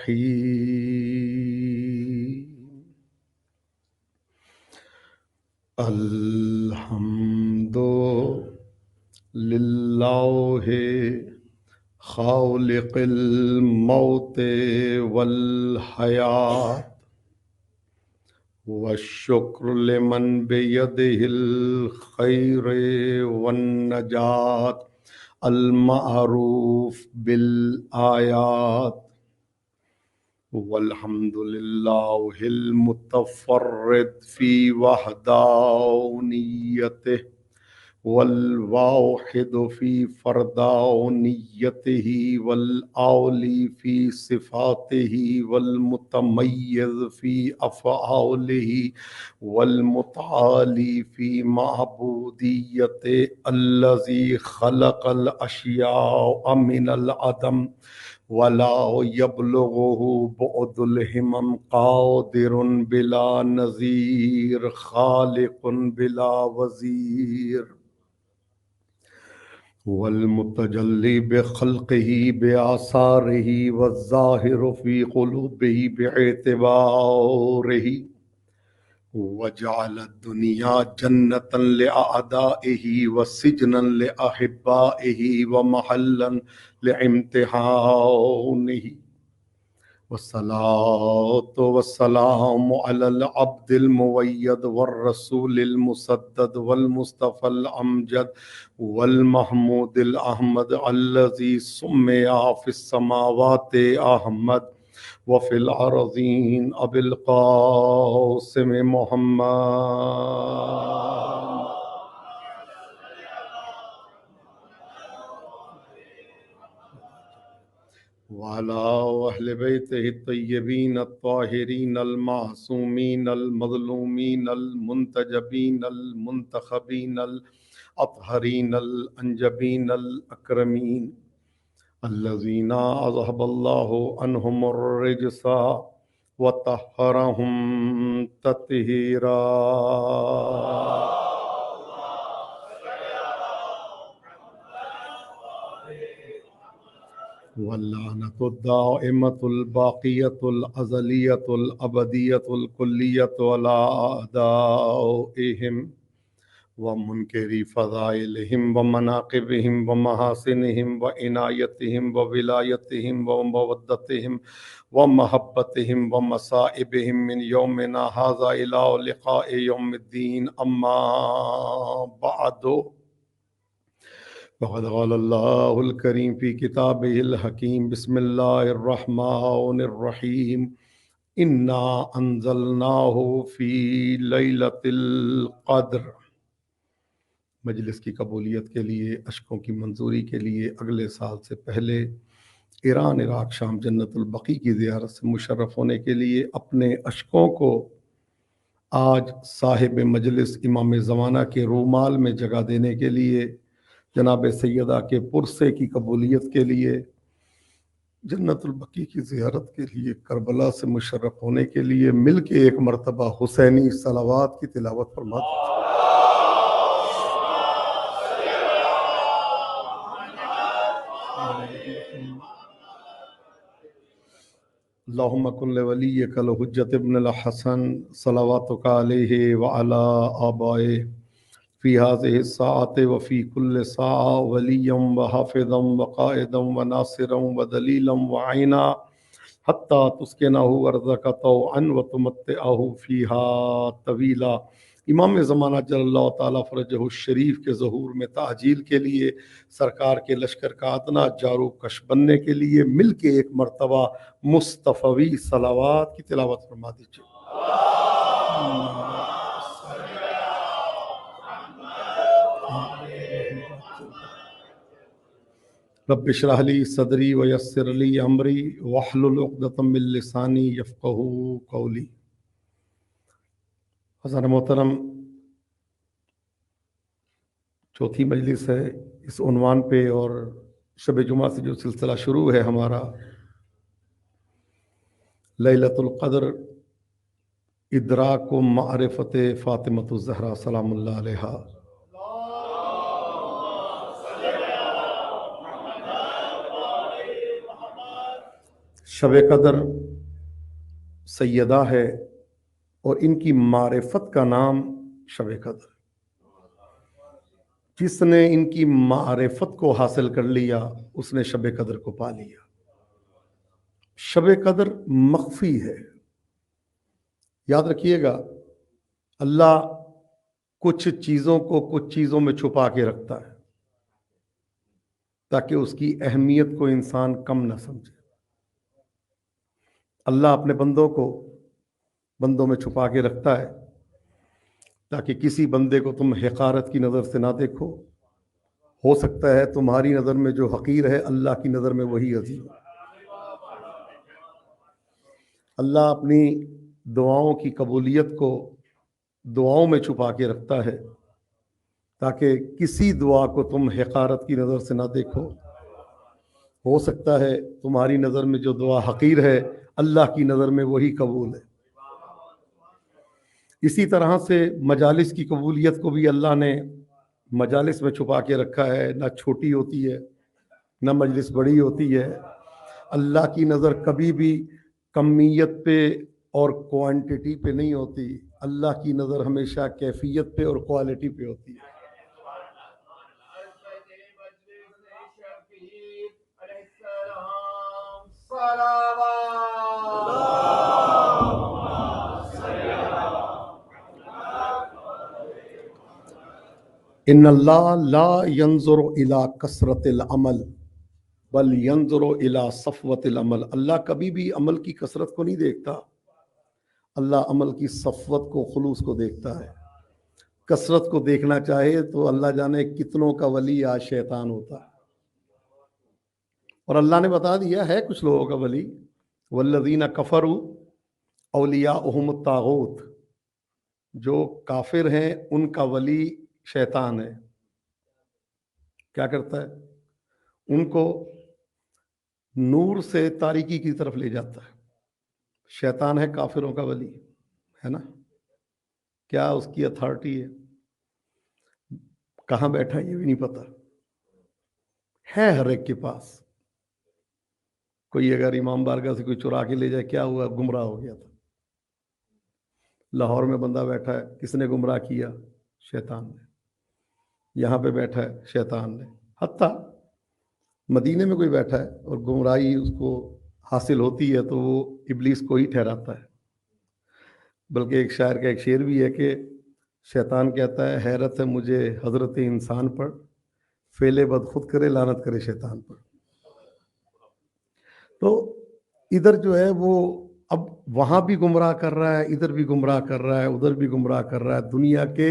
रहीम। अल्हम्दुलिल्लाहि खालिक़िल मौत वल हयात वश्शुक्र लिमन बियदिहिल खैर वन नजात अल मारूफ बिल आयात वल्हम्दुलिल्लाहिल मुतफर्रिद फी वहदानियतिह वल वाहिद फी फरदानियतिही वल औली फी सिफातिही वल मुतमय्यिज़ फी अफ़आलिही वल मुताली फी मअबूदियति अल्लज़ी खलक़ल अशिया मिनल अदम वला यबलुगुहु बुअदुल हिमम कादिरुन बिला नज़ीर खालिकुन बिला वज़ीर वल मुतजल्ली बिखल्क़िही बिआसारिही वज़्ज़ाहिरु फ़ी क़ुलूबिही बिएतिबारिही वजअल दुनिया जन्नतन लिअअदाइही व सिजनन लिअहिब्बाइही व महल्लन लिइम्तिहानिही वस्सलातु वस्सलामु अलल अब्दिल मुवय्यद वर रसूलिल मुसद्दद वल मुस्तफ़ल अमजद वल महमूदिल अहमद अल्लज़ी सुम्मिया फिस समावाति अहमद वफ़िल अर्ज़ीन अबिल क़ासिम मुहम्मद वाला अहले बैतिही तय्यबीन अत्ताहिरीन अल मासूमीन अल मज़लूमीन अल मुंतजबीन अल मुंतखबीन अल अतहरीन अल अंजबीन अल अकरमीन अल्लज़ीना अज़हबल्लाहु अन्हुमुर रिजसा व तहहरहुम तत्हीरा। वल्लानतुद दाइमतुल बाक़ियतुल अज़लियतुल अबदियतुल कुल्लियतु अला अअदाइहिम व मुनकिरी फ़ज़ाइलिहिम व मनाक़िबिहिम व महासिनिहिम व इनायतिहिम व विलायतिहिम व मवद्दतिहिम व महब्बतिहिम व मसाइबिहिम मिन यौमिना हाज़ा इला लिक़ाइ यौमिद्दीन अम्मा बअदु फ़क़द क़ालल्लाहुल करीम फ़ी किताबिहिल हकीम बिस्मिल्लाहिर्रहमानिर्रहीम इन्ना अंज़लनाहु फ़ी लैलतिल क़द्र। मजलिस की कबूलियत के लिए, अशकों की मंजूरी के लिए अगले साल से पहले ईरान इराक शाम जन्नतुल बकी की ज़ियारत से मुशर्रफ होने के लिए अपने अशकों को आज साहिब मजलिस इमाम ज़माना के रूमाल में जगह देने के लिए, जनाब सैयदा के पुरसे की कबूलियत के लिए, जन्नतुल बकी की ज़ियारत के लिए, करबला से मुशर्रफ होने के लिए मिल के एक मरतबा हुसैनी सलावात की तिलावत फरमा दीजिए। अल्लाहुम्मा कुल्लि वलिय्यकल हुज्जत इब्नुल हसन सलावातुका अलैहि व अला आबाए फ़ी हाज़िहि साअति व फ़ी कुल्लि साअ वलिय्यम व हाफ़िज़म व क़ाइदम व नासिरम व दलीलम व आइना हत्ता तुस्किनहु अर्ज़का तौअन व तुमत्तिअहु फ़ीहा तवीला। इमाम ज़माना जल्लल्लाहु ताला फ़रजहु शरीफ के ज़हूर में ताजील के लिए, सरकार के लश्कर का अदना जारू कश बनने के लिए मिल के एक मरतबा मुस्तफ़वी सलावात की तिलावत फरमा दीजिए। रब्बि इश्रह ली सदरी व यस्सिर ली अमरी वहलुल उक़दतम मिन लिसानी यफ़क़हू क़ौली। हज़रत मोहतरम, चौथी मजलिस है इस उन्वान पे और शब जुमा से जो सिलसिला शुरू है हमारा, लैलतुल क़द्र इदराक व मारिफत फ़ातिमतुज़ ज़हरा सलामुल्लाह अलैहा। शब कदर सैयदा है और इनकी मारिफत का नाम शब कदर। जिसने इनकी मारिफत को हासिल कर लिया उसने शब कदर को पा लिया। शब कदर मख्फी है, याद रखिएगा। अल्लाह कुछ चीज़ों को कुछ चीज़ों में छुपा के रखता है ताकि उसकी अहमियत को इंसान कम ना समझे। अल्लाह अपने बंदों में छुपा के रखता है ताकि किसी बंदे को तुम हक़ारत की नज़र से ना देखो। हो सकता है तुम्हारी नज़र में जो हकीर है अल्लाह की नज़र में वही अजीम है। अल्लाह अपनी दुआओं की कबूलियत को दुआओं में छुपा के रखता है ताकि किसी दुआ को तुम हक़ारत की नज़र से ना देखो। हो सकता है तुम्हारी नज़र में जो दुआ हकीर है अल्लाह की नज़र में वही कबूल है। इसी तरह से मजालिस की कबूलियत को भी अल्लाह ने मजालिस में छुपा के रखा है। ना छोटी होती है ना मजलिस बड़ी होती है। अल्लाह की नज़र कभी भी कमियत पे और क्वांटिटी पे नहीं होती। अल्लाह की नज़र हमेशा कैफियत पे और क्वालिटी पे होती है। इन्नल्लाह ला यंजुरु इला कसरतिल अमल बल यंजुरु इला सफ़वतिल अमल। अल्लाह कभी भी अमल की कसरत को नहीं देखता, अल्लाह अमल की सफ़वत को, खुलूस को देखता है। कसरत को देखना चाहे तो अल्लाह जाने कितनों का वली या शैतान होता है। और अल्लाह ने बता दिया है कुछ लोगों का वली, वल्लज़ीना कफ़रू औलियाउहुम तागूत। जो काफिर हैं उनका वली शैतान है। क्या करता है? उनको नूर से तारीकी की तरफ ले जाता है। शैतान है काफिरों का वली, है ना? क्या उसकी अथॉरिटी है, कहाँ बैठा है ये भी नहीं पता है हर एक के पास। कोई अगर इमाम बारगाह से कोई चुरा के ले जाए, क्या हुआ? गुमराह हो गया था। लाहौर में बंदा बैठा है, किसने गुमराह किया? शैतान ने। यहाँ पे बैठा है, शैतान ने। हत्ता मदीने में कोई बैठा है और गुमराही उसको हासिल होती है तो वो इब्लीस को ही ठहराता है। बल्कि एक शायर का एक शेर भी है कि शैतान कहता है, हैरत है मुझे हजरत इंसान पर, फेले बद खुद करे लानत करे शैतान पर। तो इधर जो है वो अब वहां भी गुमराह कर रहा है, इधर भी गुमराह कर रहा है, उधर भी गुमराह कर रहा है। दुनिया के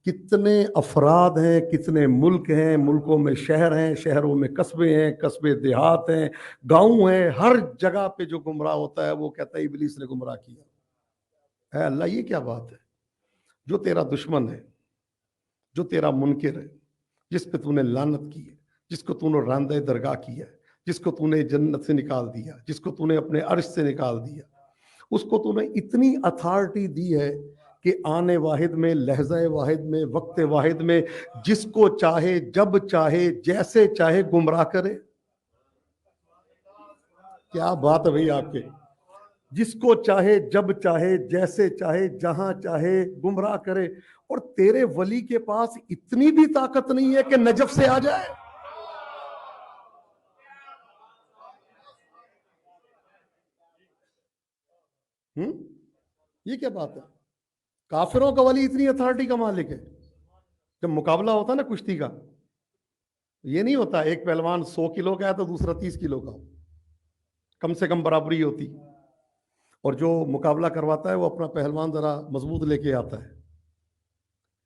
कितने अफराद हैं, कितने मुल्क हैं, मुल्कों में शहर हैं, शहरों में कस्बे हैं, कस्बे देहात हैं, गांव हैं, हर जगह पे जो गुमराह होता है वो कहता है इब्लीस ने गुमराह किया है। अल्लाह, ये क्या बात है? जो तेरा दुश्मन है, जो तेरा मुनकिर है, जिस पे तूने लानत की है, जिसको तूने रांदे दरगाह किया है, जिसको तूने जन्नत से निकाल दिया, जिसको तूने अपने अर्श से निकाल दिया, उसको तूने इतनी अथॉरिटी दी है कि आने वाहिद में, लहज़े वाहिद में, वक्त वाहिद में जिसको चाहे, जब चाहे, जैसे चाहे गुमराह करे। क्या बात है भाई आपके! जिसको चाहे, जब चाहे, जैसे चाहे, जहां चाहे गुमराह करे। और तेरे वली के पास इतनी भी ताकत नहीं है कि नजफ से आ जाए। ये क्या बात है? काफिरों का वली इतनी अथॉरिटी का मालिक है। जब मुकाबला होता है ना कुश्ती का, ये नहीं होता एक पहलवान 100 किलो का है तो दूसरा 30 किलो का हो, कम से कम बराबरी होती। और जो मुकाबला करवाता है वो अपना पहलवान जरा मजबूत लेके आता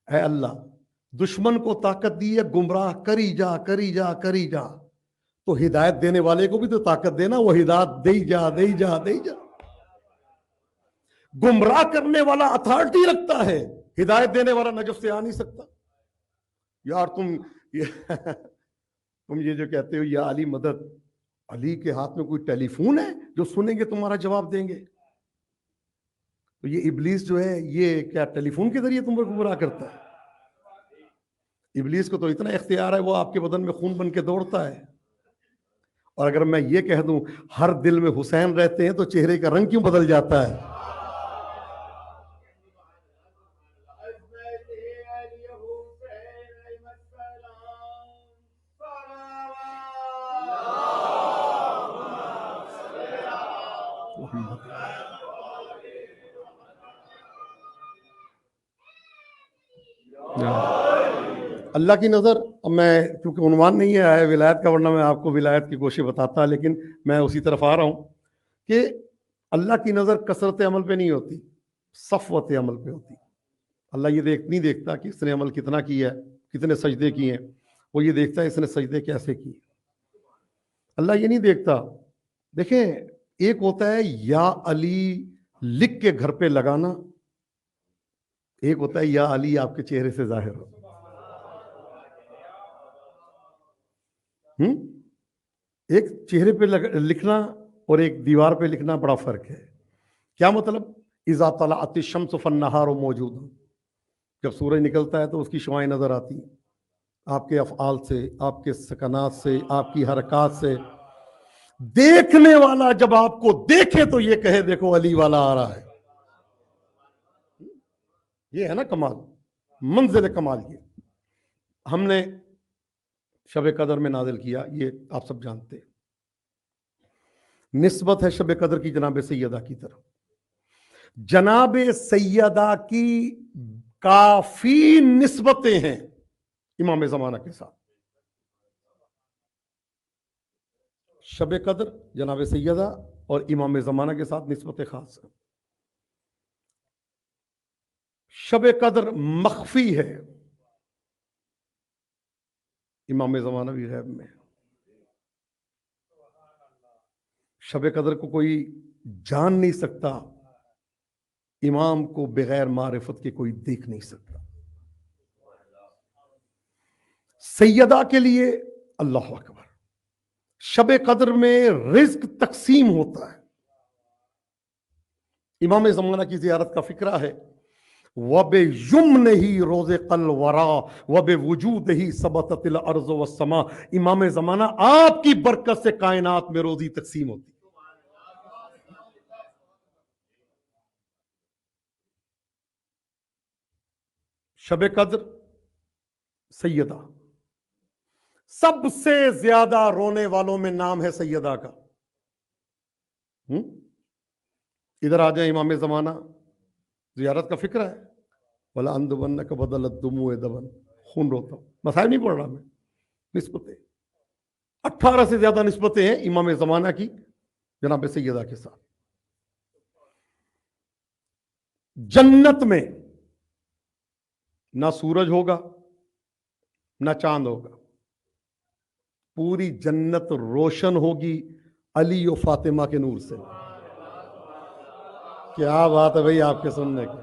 है अल्लाह दुश्मन को ताकत दी है, गुमराह करी जा, करी जा, करी जा। तो हिदायत देने वाले को भी तो ताकत देना, वो हिदायत दे जा, दे जा, दे जा। गुमराह करने वाला अथॉरिटी रखता है, हिदायत देने वाला नजफ से आ नहीं सकता। यार तुम ये जो कहते हो या अली मदद, अली के हाथ में कोई टेलीफोन है जो सुनेंगे तुम्हारा जवाब देंगे? तो ये इब्लीस जो है ये क्या टेलीफोन के जरिए तुमको गुमराह करता है? इब्लीस को तो इतना इख्तियार है, वो आपके बदन में खून बन के दौड़ता है और अगर मैं ये कह दूं हर दिल में हुसैन रहते हैं तो चेहरे का रंग क्यों बदल जाता है? अल्लाह की नज़र, अब मैं क्योंकि उन्वान नहीं है विलायत का, वरना मैं आपको विलायत की कोशिश बताता, लेकिन मैं उसी तरफ आ रहा हूँ कि अल्लाह की नज़र कसरत अमल पे नहीं होती, सफ़वत अमल पे होती। अल्लाह ये नहीं देखता कि इसने अमल कितना किया है, कितने सजदे किए हैं, वो ये देखता है इसने सजदे कैसे किए। अल्लाह ये नहीं देखता। देखें, एक होता है या अली लिख के घर पे लगाना, एक होता है या अली आपके चेहरे से जाहिर हो। एक चेहरे पे लिखना और एक दीवार पे लिखना बड़ा फर्क है। क्या मतलब? इज़ा तलअत शम्स फन्नहार मौजूद, जब सूरज निकलता है तो उसकी शुआएं नजर आती, आपके अफ़आल से, आपके सकनात से, आपकी हरकत से। देखने वाला जब आपको देखे तो ये कहे देखो अली वाला आ रहा है। ये है ना कमाल, मंजिल कमाल। ये हमने शब कदर में नाजिल किया, ये आप सब जानते हैं। निस्बत है शब कदर की जनाब सैयदा की तरफ। जनाब सैयदा की काफी निस्बतें हैं इमाम ज़माना के साथ। शब कदर, जनाब सैयदा और इमाम ज़माना के साथ निस्बत खास है। शब कदर मख्फी है, इमाम ज़माना भी गैब में। शब कदर को कोई जान नहीं सकता, इमाम को बगैर मारिफत के कोई देख नहीं सकता। सैयदा के लिए अल्लाह अकबर, शब कदर में रिज्क तकसीम होता है। इमाम ज़माना की ज़ियारत का फिक्रा है, वबे युम्न ही रोज़े कल वरा वबे वजूद ही सबततिल अर्ज़ व समा। इमाम ज़माना आपकी बरकत से कायनात में रोजी तकसीम होती। शब कद्र सैयदा, सबसे ज्यादा रोने वालों में नाम है सैयदा का। इधर आ जाए, इमाम ज़माना ज़ियारत का फिक्र है, वला अंदबन का बदलत दुमु दबन, खून रोता हूं। मसाइल नहीं पढ़ रहा मैं, निस्बतें 18 से ज्यादा निस्बतें हैं इमाम ज़माना की जनाब सैयदा के साथ। जन्नत में ना सूरज होगा ना चांद होगा, पूरी जन्नत रोशन होगी अली और फातिमा के नूर से। क्या बात है भाई आपके सुनने की।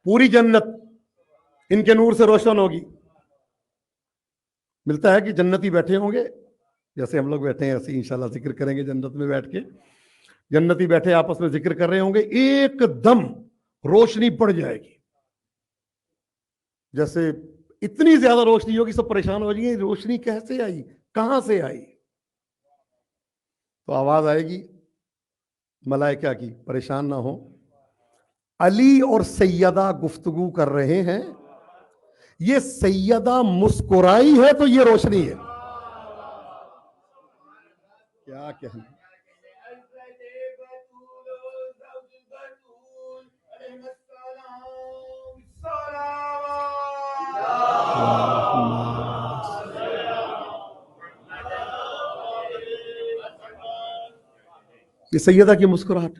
पूरी जन्नत इनके नूर से रोशन होगी। मिलता है कि जन्नती बैठे होंगे, जैसे हम लोग बैठे हैं ऐसे इंशाल्लाह जिक्र करेंगे जन्नत में बैठ के। जन्नती बैठे आपस में जिक्र कर रहे होंगे, एकदम रोशनी पड़ जाएगी। जैसे इतनी ज्यादा रोशनी होगी, सब परेशान हो जाएंगे, रोशनी कैसे आई, कहां से आई। तो आवाज आएगी मलाइका की, परेशान ना हो, अली और सैयदा गुफ्तगू कर रहे हैं, ये सैयदा मुस्कुराई है तो ये रोशनी है। क्या कहना। ये सैयदा की मुस्कुराहट।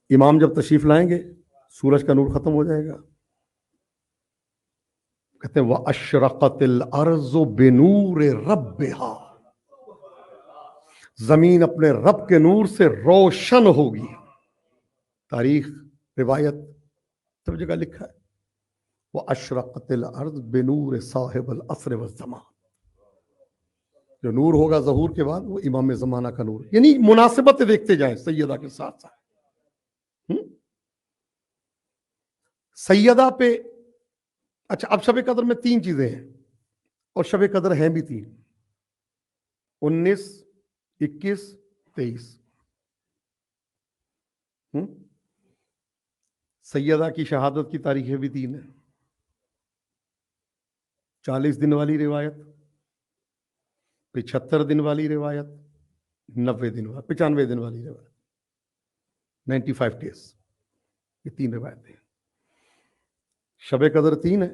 इमाम जब तशरीफ लाएंगे सूरज का नूर खत्म हो जाएगा। कहते हैं वह अशरक़तिल अर्ज़ु बिनूर रब्बिहा, जमीन अपने रब के नूर से रोशन होगी। तारीख, रिवायत सब जगह लिखा है, वह अशरक़तिल अर्ज़ बिनूर साहिबल असर व ज़मान। जो नूर होगा ज़हूर के बाद वो इमाम ज़माना का नूर। यानी मुनासिबत देखते जाए सैयदा के साथ साथ। सैयदा पे, अच्छा अब शब कदर में 3 चीजें हैं और शब कदर हैं भी 3, 19, 21, 23। सैयदा की शहादत की तारीखें भी 3 है। 40 दिन वाली रिवायत, 75 दिन वाली रिवायत, 90 दिन वाली, 95 दिन वाली रिवायत, 95 डेज, ये 3 रिवायतें। शब कदर 3 है।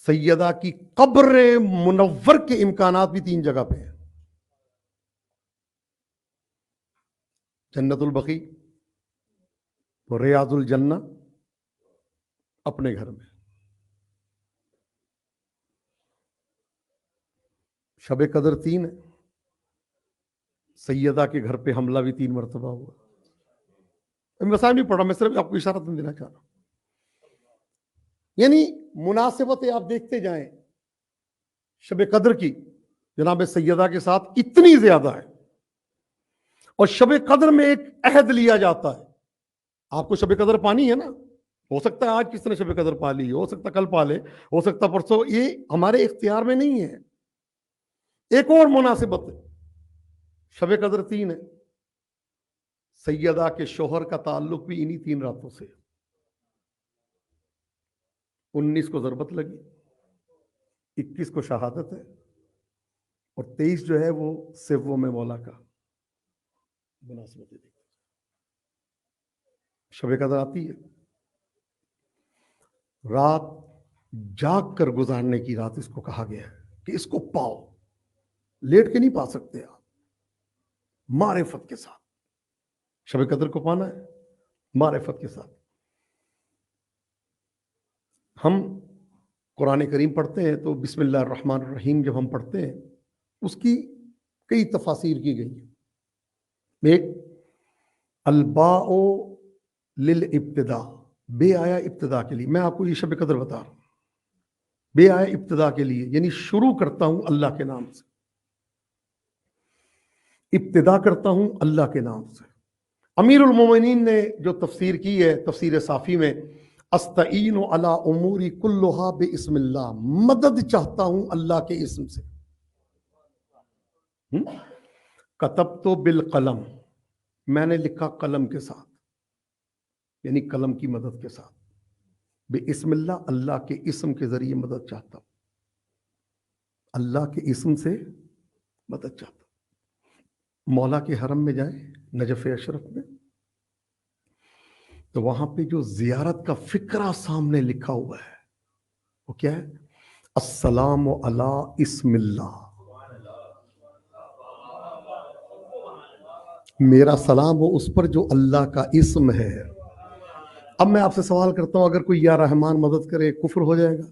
सैयदा की कब्र मुनव्वर के इम्कानात भी 3 जगह पे हैं। जन्नतुल बकी, रियाजुल जन्ना, अपने घर में। शब कदर 3 है। सैयदा के घर पे हमला भी 3 मरतबा हुआ। मसाइल नहीं पढ़ा, मैं सिर्फ आपको इशारा देना चाह रहा हूं। यानी मुनासिबतें आप देखते जाएं शब कदर की, जनाब सैयदा के साथ इतनी ज्यादा है। और शब कदर में एक अहद लिया जाता है, आपको शब कदर पानी है ना, हो सकता है आज किसी ने शब कदर पा ली, हो सकता कल पा ले, हो सकता परसों, ये हमारे इख्तियार में नहीं है। एक और मुनासिबत है, शब कदर 3 है। सैयदा के शोहर का ताल्लुक भी इन्हीं 3 रातों से। 19 को ज़रबत लगी, 21 को शहादत है और 23 जो है वो सिवों में मौला का मुनासिबत है। शब कदर आती है, रात जाग कर गुजारने की रात इसको कहा गया है कि इसको पाओ, लेट के नहीं पा सकते आप, मारिफत के साथ। शब कदर को पाना है मारिफत के साथ। हम कुरान करीम पढ़ते हैं तो बिस्मिल्लाह रहमान रहीम जब हम पढ़ते हैं, उसकी कई तफासिर की गई है। एक अलबाओ लिल इब्तिदा, बे आया इब्तिदा के लिए। मैं आपको ये शब कदर बता रहा हूं, बे आया इब्तिदा के लिए, यानी शुरू करता हूं अल्लाह के नाम से, इब्तिदा करता हूं अल्लाह के नाम से। अमीरुल मोमिनीन ने जो तफसीर की है तफसीर साफी में, अस्तईनु अला उमूरी कुल्लुहा बिस्मिल्लाह, मदद चाहता हूं अल्लाह के इस्म से। कतब तो बिल कलम, मैंने लिखा कलम के साथ, यानी कलम की मदद के साथ। बिस्मिल्लाह, अल्लाह के इस्म के जरिए मदद चाहता हूं, अल्लाह के इस्म से मदद चाहता हूं। मौला के हरम में जाए नजफ अशरफ में, तो वहां पे जो जियारत का फिक्रा सामने लिखा हुआ है वो क्या है? अस्सलामु अला इस्मिल्लाह, मेरा सलाम हो उस पर जो अल्लाह का इस्म है। अब मैं आपसे सवाल करता हूं, अगर कोई या रहमान मदद करे कुफ्र हो जाएगा?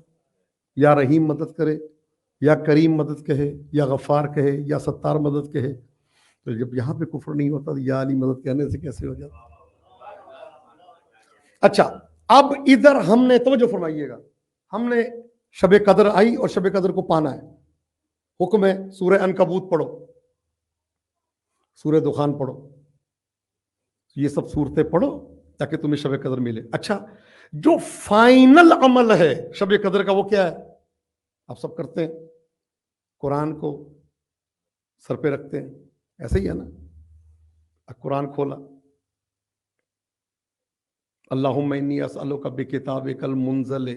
या रहीम मदद करे, या करीम मदद कहे, या गफ्फार कहे, या सत्तार मदद कहे, तो जब यहां पे कुफ्र नहीं होता तो या अली मदद कहने से कैसे हो जाता? अच्छा, अब इधर हमने तवज्जो फरमाइएगा, हमने शब कदर आई और शब कदर को पाना है। हुक्म है सूरह अनकबूत पढ़ो, सूरह दुखान पढ़ो, ये सब सूरतें पढ़ो ताकि तुम्हें शब कदर मिले। अच्छा, जो फाइनल अमल है शब कदर का वो क्या है? आप सब करते हैं, कुरान को सर पे रखते हैं, ऐसे ही है ना? कुरान खोला, अल्लाहुम्मा इन्नी अस्अलुका बिकिताबिकल मुनज़ल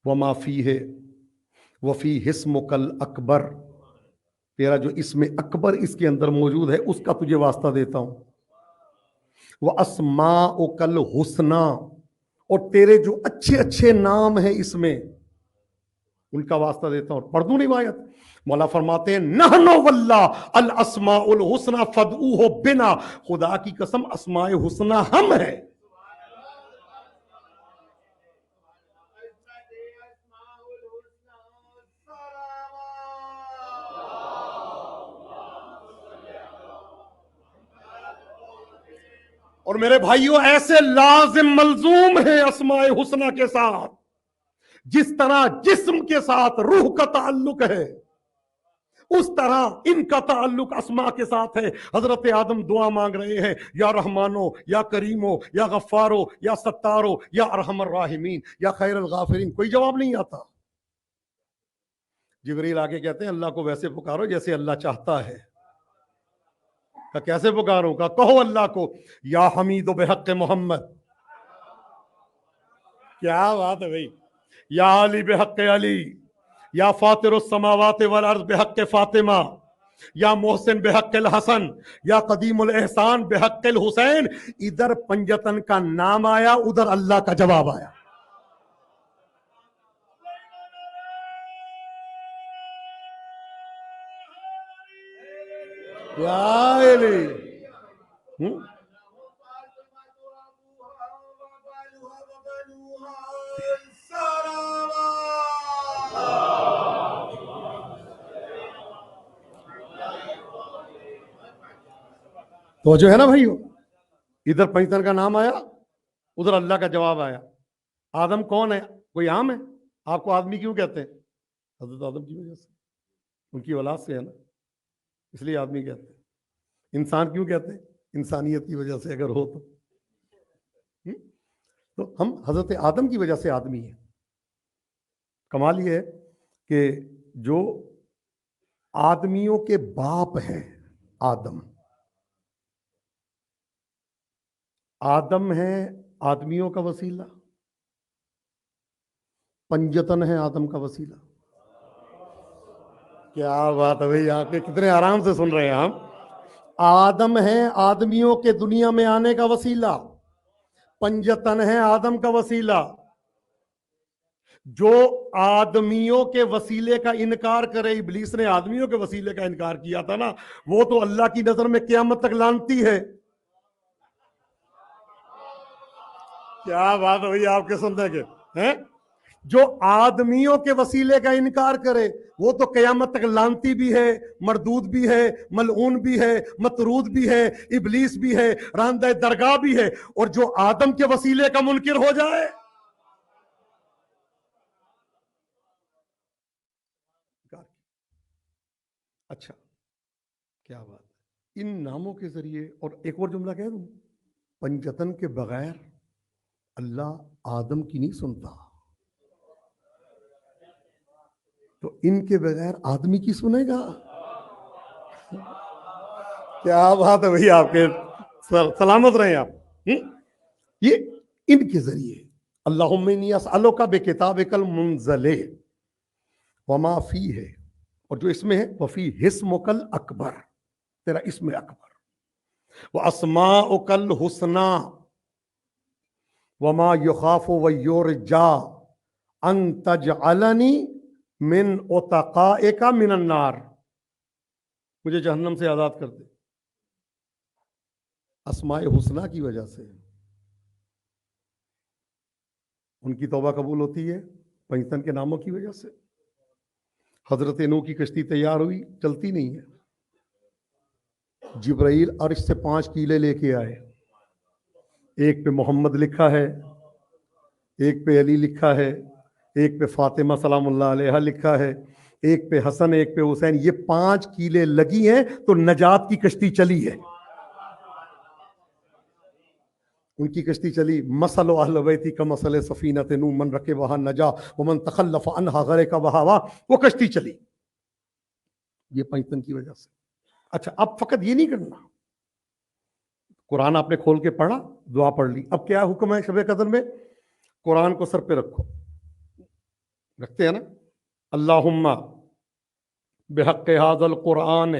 व मा फीहि व फी हिस्मुकल अकबर, तेरा जो इसमें अकबर इसके अंदर मौजूद है उसका तुझे वास्ता देता हूं। वह अस्माउकल हुस्ना, और तेरे जो अच्छे अच्छे नाम हैं इसमें उनका वास्ता देता हूं। पढ़ दूं रिवायत, मौला फरमाते हैं नहनो वल्लाह अल अस्माउल हुस्ना फदऊहो बिना, खुदा की कसम अस्माए हुस्ना हम है। और मेरे भाइयों, ऐसे लाजिम मलजूम है अस्माए हुस्ना के साथ जिस तरह जिस्म के साथ रूह का ताल्लुक है, उस तरह इनका ताल्लुक अस्मा के साथ है। हजरत आदम दुआ मांग रहे हैं, या रहमानो, या करीमो, या गफ्फारो, या सत्तारो, या अरहमर राहिमीन, या खैरुल गाफिरीन। कोई जवाब नहीं आता। जिब्रील आके कहते हैं अल्लाह को वैसे पुकारो जैसे अल्लाह चाहता है। का कैसे पुकारो? का कहो अल्लाह को, या हमीद बेहक मोहम्मद। क्या बात है भाई। या अली बेहक अली, या फातिरुस समावात वल अर्ज बेहक फातिमा, या मोहसिन बेहक्ल हसन, या कदीमुल एहसान बेहक्ल हुसैन। इधर पंजतन का नाम आया, उधर अल्लाह का जवाब आया। तो जो है ना भाई, इधर पंजतन का नाम आया, उधर अल्लाह का जवाब आया। आदम कौन है? कोई आम है? आपको आदमी क्यों कहते हैं? हजरत आदम की वजह से, उनकी औलाद से है ना, इसलिए आदमी कहते हैं। इंसान क्यों कहते हैं? इंसानियत की वजह से अगर हो तो हम हजरत आदम की वजह से आदमी है। कमाल ये है कि जो आदमियों के बाप हैं, आदम, आदम है आदमियों का वसीला, पंजतन है आदम का वसीला। क्या बात है भाई, आपके कितने आराम से सुन रहे हैं हम। आदम है आदमियों के दुनिया में आने का वसीला, पंजतन है आदम का वसीला। जो आदमियों के वसीले का इनकार करे, इब्लीस ने आदमियों के वसीले का इनकार किया था ना, वो तो अल्लाह की नजर में क़यामत तक लानती है। क्या बात है भैया आपके सुनने के हैं। जो आदमियों के वसीले का इनकार करे, वो तो क़यामत तक लानती भी है, मरदूद भी है, मलऊन भी है, मतरूद भी है, इब्लीस भी है, रांदे दरगाह भी है। और जो आदम के वसीले का मुनकिर हो जाए, अच्छा क्या बात है। इन नामों के जरिए, और एक और जुमला कह दूं, पंजतन के बगैर अल्लाह आदम की नहीं सुनता, तो इनके बगैर आदमी की सुनेगा। क्या बात है भैया आपके, सलामत रहे आप। ये इनके जरिए अल्लाहुम्मा इन्नी अस्अलुका बिकिताबिकल मुनज़ले वमा फी है, और जो इसमें है वफी हिस्मुकल अकबर, तेरा इसमें अकबर, व अस्माउकल हुस्ना वमा युखाफु व युरजा अन तजअलनी मिन उतकाएका मिनन नार। मुझे जहन्नम से आजाद कर दे। अस्माए हुस्ना की वजह से उनकी तौबा कबूल होती है, पंजतन के नामों की वजह से। हजरत नूह की कश्ती तैयार हुई, चलती नहीं है। जिब्राइल अर्श से 5 कीले लेके आए, एक पे मोहम्मद लिखा है, एक पे अली लिखा है, एक पे फातिमा सलामुल्लाह अलैहा लिखा है, एक पे हसन, एक पे हुसैन। ये 5 कीले लगी हैं तो नजात की कश्ती चली है। उनकी कश्ती चली। मसल अहल बैती का मसल सफीनत नूह मन रखे वहां नजा वमन तखल्लफ अनहा गरका वहावा। वो कश्ती चली, ये पंजतन की वजह से। अच्छा, अब फकत ये नहीं करना, कुरान आपने खोल के पढ़ा, दुआ पढ़ ली। अब क्या हुक्म है शब कदर में? कुरान को सर पे रखो, रखते हैं ना। अल्लाहुम्मा बेहक़ हाज़ल कुरान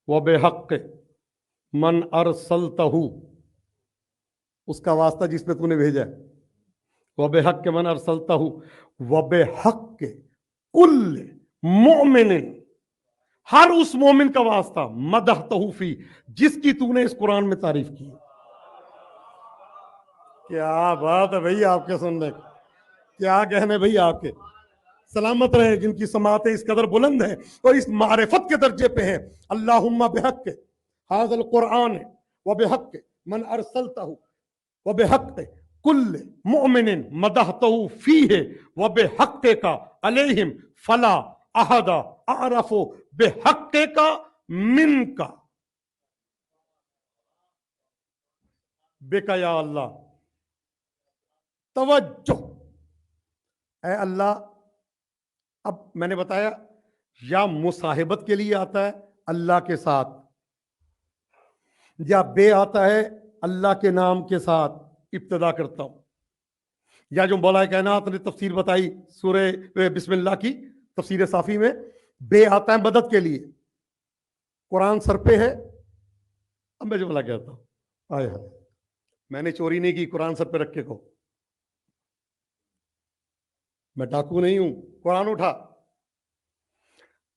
व बेहक़ मन अरसलतहू, उसका वास्ता जिस पे तूने भेजा है, व बेहक़ मन अरसलतहू व बेहक़ कुल मोमिन, हर उस मोमिन का वास्ता, मदहतहू फी, जिसकी तूने इस कुरान में तारीफ की। क्या बात है भैया आपके सुनने को, क्या कहने भैया आपके। सलामत रहे जिनकी समातें इस कदर बुलंद है और इस मारिफत के दर्जे पे है। अल्लाहुम्मा बिहक़्क़ हाज़ल कुरान व बिहक़्क़ मन अरसलतहू व बिहक़्क़ कुल मुमिनिन मदहतहू फीह व बिहक़्क़ का अलैहिम फला अहदा अरफो बेहक्के का मिन का बेका या अल्लाह तवज्जो। ऐ अल्लाह, अब मैंने बताया या मुसाहिबत के लिए आता है अल्लाह के साथ, या बे आता है अल्लाह के नाम के साथ इब्तदा करता हूं, या जो मौला कायनात ने तफसीर बताई सूरह बिस्मिल्लाह की तफसीर साफी में, बे आता है मदद के लिए। कुरान सर पे है, अब मैं जुमला कहता हूं, आए हाय, मैंने चोरी नहीं की, कुरान सर पे रख के को, मैं डाकू नहीं हूं, कुरान उठा।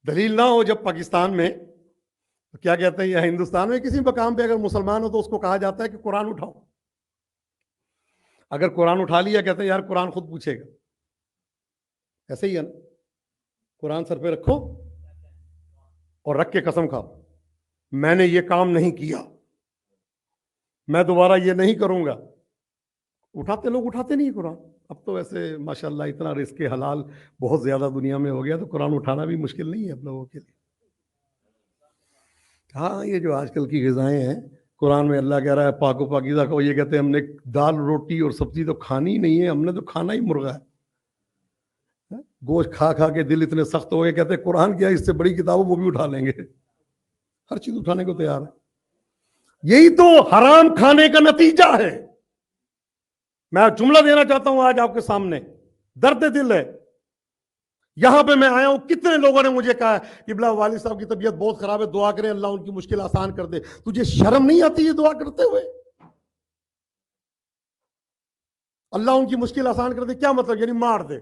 दलील ना हो जब पाकिस्तान में, तो क्या कहते हैं, या हिंदुस्तान में किसी मकाम पे अगर मुसलमान हो तो उसको कहा जाता है कि कुरान उठाओ। अगर कुरान उठा लिया, कहते हैं यार कुरान खुद पूछेगा। ऐसे ही है ना, कुरान सर पे रखो और रख के कसम खाओ, मैंने ये काम नहीं किया, मैं दोबारा ये नहीं करूंगा। उठाते लोग उठाते नहीं कुरान। अब तो वैसे माशाल्लाह इतना रिस्क हलाल बहुत ज्यादा दुनिया में हो गया, तो कुरान उठाना भी मुश्किल नहीं है आप लोगों के लिए। हाँ, ये जो आजकल की ग़िज़ाएं हैं, कुरान में अल्लाह कह रहा है पाको पाकीज़ा खाओ, ये कहते हैं हमने दाल रोटी और सब्जी तो खानी ही नहीं है, हमने तो खाना ही मुर्गा है। गोश्त खा खा के दिल इतने सख्त हो गए, कहते हैं कुरान क्या, इससे बड़ी किताबों वो भी उठा लेंगे, हर चीज उठाने को तैयार है। यही तो हराम खाने का नतीजा है। मैं जुमला देना चाहता हूं आज आपके सामने, दर्द दिल है। यहां पे मैं आया हूं, कितने लोगों ने मुझे कहा कि बिला वालिद साहब की तबीयत बहुत खराब है, दुआ करें अल्लाह उनकी मुश्किल आसान कर दे। तुझे शर्म नहीं आती ये दुआ करते हुए? अल्लाह उनकी मुश्किल आसान कर दे क्या मतलब? यानी मार दे।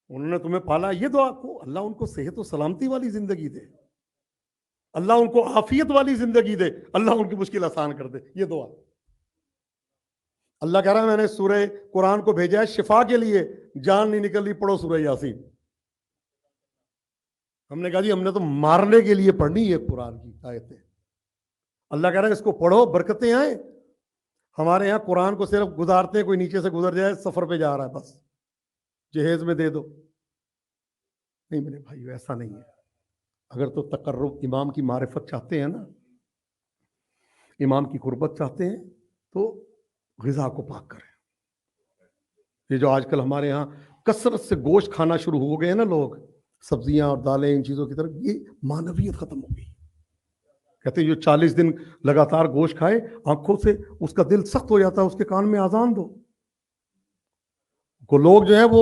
उन्होंने तुम्हें पाला, ये दुआ को अल्लाह उनको सेहत और सलामती वाली जिंदगी दे, अल्लाह उनको आफियत वाली जिंदगी दे, अल्लाह उनकी मुश्किल आसान कर दे, ये दुआ। अल्लाह कह रहा है मैंने सूरह कुरान को भेजा है शिफा के लिए, जान नहीं निकल रही पढ़ो सूरह यासीन। हमने कहा जी हमने तो मारने के लिए पढ़नी है कुरान की आयतें। अल्लाह कह रहा है इसको पढ़ो बरकतें आए। हमारे यहां कुरान को सिर्फ गुजारते हैं, कोई नीचे से गुजर जाए सफर पे जा रहा है बस जहेज में दे दो। नहीं मेरे भाई ऐसा नहीं है। अगर तो तकर्रुब इमाम की मारिफत चाहते हैं ना, इमाम की कुर्बत चाहते हैं, तो ग़िज़ा को पाक करें। ये जो आजकल हमारे यहाँ कसरत से गोश्त खाना शुरू हो गए हैं ना लोग, सब्जियां और दालें इन चीज़ों की तरफ, ये मानवियत खत्म हो गई। कहते हैं जो 40 दिन लगातार गोश्त खाए, आंखों से उसका दिल सख्त हो जाता है, उसके कान में आजान दो। को लोग जो है वो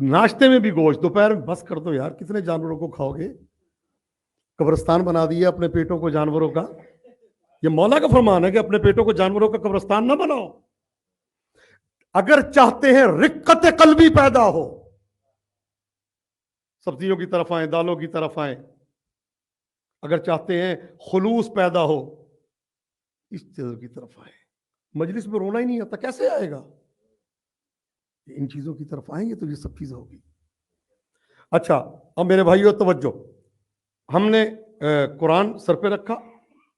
नाश्ते में भी गोश्त, दोपहर में, बस कर दो यार, कितने जानवरों को खाओगे? कब्रिस्तान बना दिया अपने पेटों को जानवरों का। ये मौला का फरमान है कि अपने पेटों को जानवरों का कब्रिस्तान ना बनाओ। अगर चाहते हैं रिक्कत कल्बी पैदा हो, सब्जियों की तरफ आए, दालों की तरफ आए। अगर चाहते हैं खुलूस पैदा हो, इस चीजों की तरफ आए। मजलिस में रोना ही नहीं आता, कैसे आएगा? इन चीजों की तरफ आएंगे तो ये सब चीजें होगी। अच्छा, अब मेरे भाइयों तवज्जो, हमने कुरान सर पे रखा,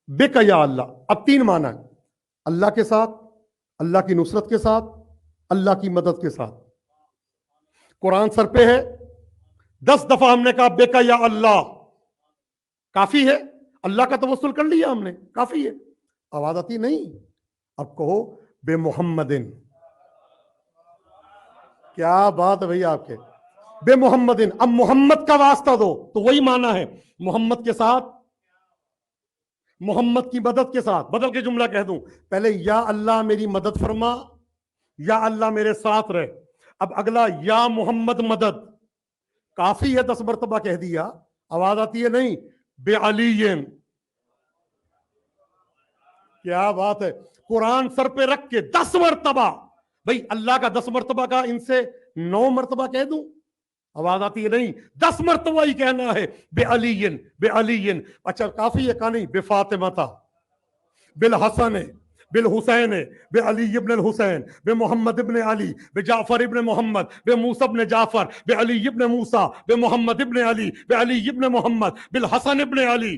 बेका या अल्लाह। अब 3 माना है, अल्लाह के साथ, अल्लाह की नुसरत के साथ, अल्लाह की मदद के साथ। कुरान सर पे है, 10 दफा हमने कहा बेका या अल्लाह, काफी है। अल्लाह का तवस्सुल कर लिया हमने, काफी है। आवाज आती नहीं? अब कहो बे मोहम्मदिन। क्या बात है भैया आपके, बे मोहम्मदिन। अब मोहम्मद का वास्ता दो, तो वही माना है, मोहम्मद के साथ, मोहम्मद की मदद के साथ। बदल के जुमला कह दूं, पहले या अल्लाह मेरी मदद फरमा, या अल्लाह मेरे साथ रहे। अब अगला या मोहम्मद मदद, काफी है, 10 मरतबा कह दिया। आवाज आती है नहीं? बेअलीयन। क्या बात है। कुरान सर पे रख के 10 मरतबा, भाई अल्लाह का 10 मरतबा का इनसे 9 मरतबा कह दूं? आवाज आती है नहीं? 10 मरतबा ही कहना है, बेअलीयन बेअलीयन। अच्छा काफी है, का नहीं? बेफातिमा था, बिल हसन, बिल हुसैन, बे अली इब्न हुसैन, बे मोहम्मद इब्न अली, बे जाफर इब्न मोहम्मद, बे मूसा इब्न जाफर, बे अली इब्न मूसा, बे मोहम्मद इब्न अली, बे अली इब्न मोहम्मद, बिल हसन इब्न अली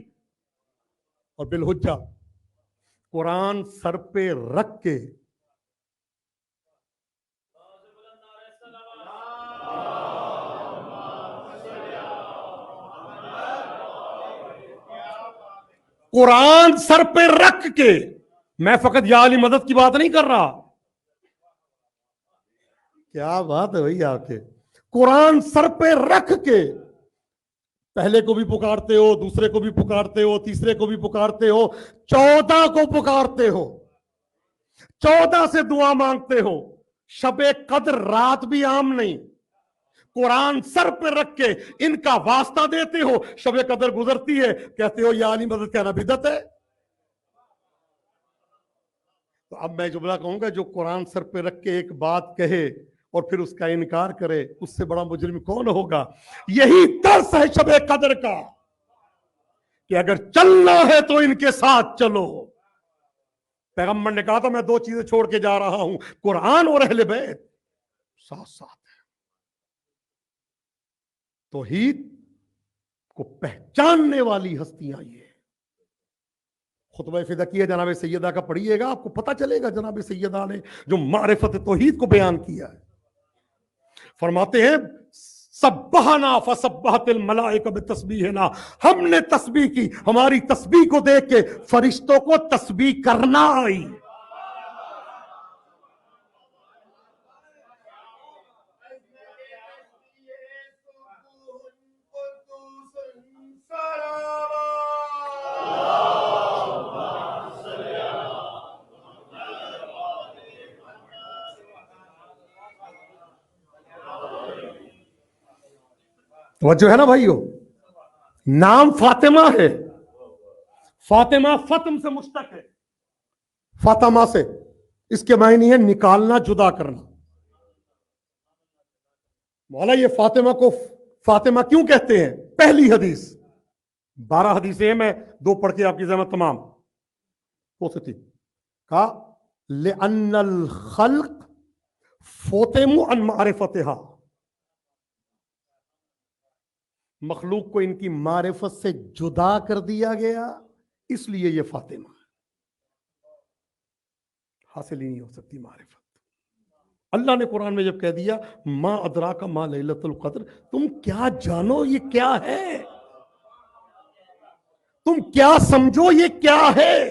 और बिल हुज्जा। कुरान सर पे रख के कुरान सर पे रख के, मैं फकत या अली मदद की बात नहीं कर रहा। क्या बात है भैया आपके, कुरान सर पे रख के पहले को भी पुकारते हो, दूसरे को भी पुकारते हो, तीसरे को भी पुकारते हो, 14 को पुकारते हो, 14 से दुआ मांगते हो। शबे कद्र रात भी आम नहीं, कुरान सर पे रख के इनका वास्ता देते हो। शबे कद्र गुजरती है, कहते हो या अली मदद कहना बिदअत है। तो अब मैं जुमला कहूंगा, जो कुरान सर पे रख के एक बात कहे और फिर उसका इनकार करे, उससे बड़ा मुजरिम कौन होगा। यही दर्स है शबे कद्र का कि अगर चलना है तो इनके साथ चलो। पैगंबर ने कहा था मैं 2 चीजें छोड़ के जा रहा हूं, कुरान और अहले बैत, साथ साथ है। तौहीद को पहचानने वाली हस्तियां ये। खुतबा फिदकिया जनाब सैयदा का पढ़िएगा, आपको पता चलेगा जनाब सैयदा ने जो मारिफत तौहीद को बयान किया है। फरमाते हैं सब्बहना फसब्बहतिल मलाइका बितस्बीहना, हमने तस्बीह की, हमारी तस्बीह को देख के फरिश्तों को तस्बीह करना आई। वजह है ना भाइयों, नाम फातिमा है, फातिमा फतम से मुश्तक है, फातिमा से, इसके मायने है निकालना, जुदा करना। मौला ये फातिमा को फातिमा क्यों कहते हैं। पहली हदीस, 12 हदीसें हैं, मैं 2 पढ़ के आपकी जहमत तमाम हो सकती। कहा ले अन्नल खल्क फोतेमु अन मारिफतिहा, मखलूक को इनकी मारिफत से जुदा कर दिया गया, इसलिए ये फातिमा है, हासिल ही नहीं हो सकती मारिफत। अल्लाह ने कुरान में जब कह दिया मा अदरा का मा लैलतुल कद्र, तुम क्या जानो ये क्या है, तुम क्या समझो ये क्या है,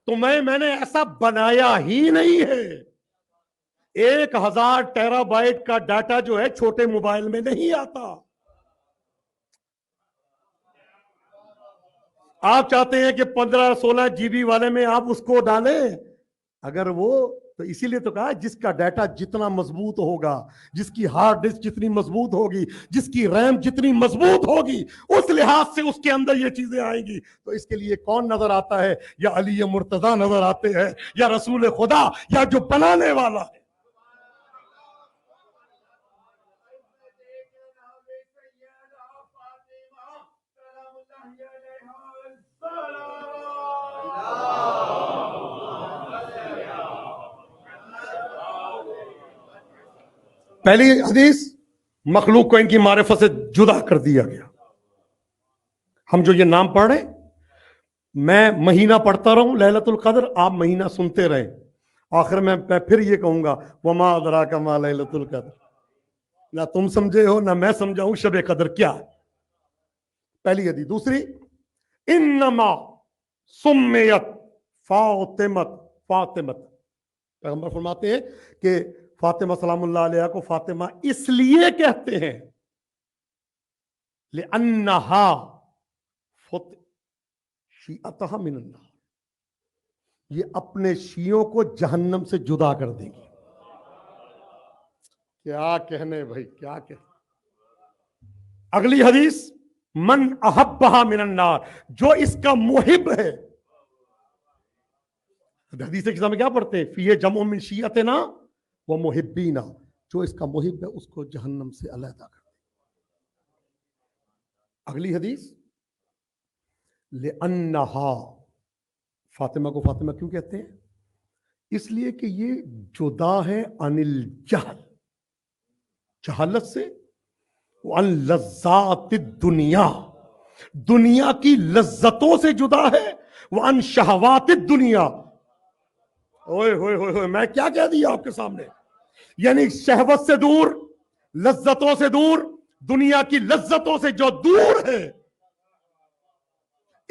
तो मैंने ऐसा बनाया ही नहीं है। 1000 टेराबाइट का डाटा जो है छोटे मोबाइल में नहीं आता। आप चाहते हैं कि 15-16 जीबी वाले में आप उसको डालें, अगर वो, तो इसीलिए तो कहा जिसका डाटा जितना मजबूत होगा, जिसकी हार्ड डिस्क जितनी मजबूत होगी, जिसकी रैम जितनी मजबूत होगी, उस लिहाज से उसके अंदर ये चीजें आएंगी। तो इसके लिए कौन नजर आता है, या अली मुर्तजा नजर आते हैं, या रसूल खुदा, या जो बनाने वाला है। पहली हदीस, मखलूक को इनकी मारिफत से जुदा कर दिया गया। हम जो ये नाम पढ़ रहे, मैं महीना पढ़ता रहूं लैलतुल कद्र, आप महीना सुनते रहे, आखिर में मैं फिर ये कहूंगा वमा अदरा का मा लैलतुल कद्र, ना तुम समझे हो ना मैं समझाऊं शबे कद्र क्या है। पहली हदीस। दूसरी, इन्नमा सुम्मियत फातिमत, फातिमत, पैगंबर फरमाते हैं कि फातिमा सलामुल्लाह अलैहा को फातिमा इसलिए कहते हैं ले अन्नहा शिअतहा मिनन्नार, ये अपने शियों को जहन्नम से जुदा कर देगी। क्या कहने भाई, क्या कहने। अगली हदीस, मन अहब्बहा मिनन्नार, जो इसका मुहिब है। हदीस के में क्या पढ़ते हैं, फीहे जमउ मिन शियतना व मुहिब्बीना, जो इसका मुहिब है उसको जहन्नम से अलहदा कर दे। अगली हदीस, ले अन्नहा, फातिमा को फातिमा क्यों कहते हैं, इसलिए कि ये जुदा है अनिल जहल, जहालत से, अन लज्जात दुनिया, दुनिया की लज्जतों से जुदा है, वह अन शहवात दुनिया। ओए होए होए होए, मैं क्या कह दिया आपके सामने, यानी शहवत से दूर, लज्जतों से दूर, दुनिया की लज्जतों से जो दूर है,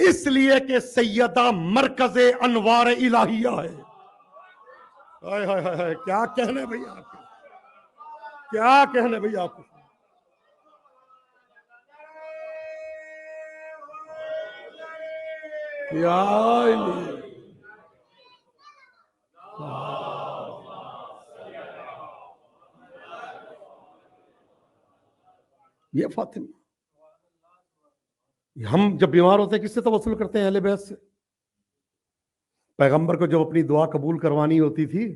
इसलिए कि सैयदा मरकज़े अनवार इलाहिया है। हाय हाय हाय हाय, क्या कहने भैया आपके, क्या कहने भैया आपको। क्या ये फातिमा, हम जब बीमार होते हैं किससे तवस्सुल करते हैं? अहले बैत से। पैगंबर को जब अपनी दुआ कबूल करवानी होती थी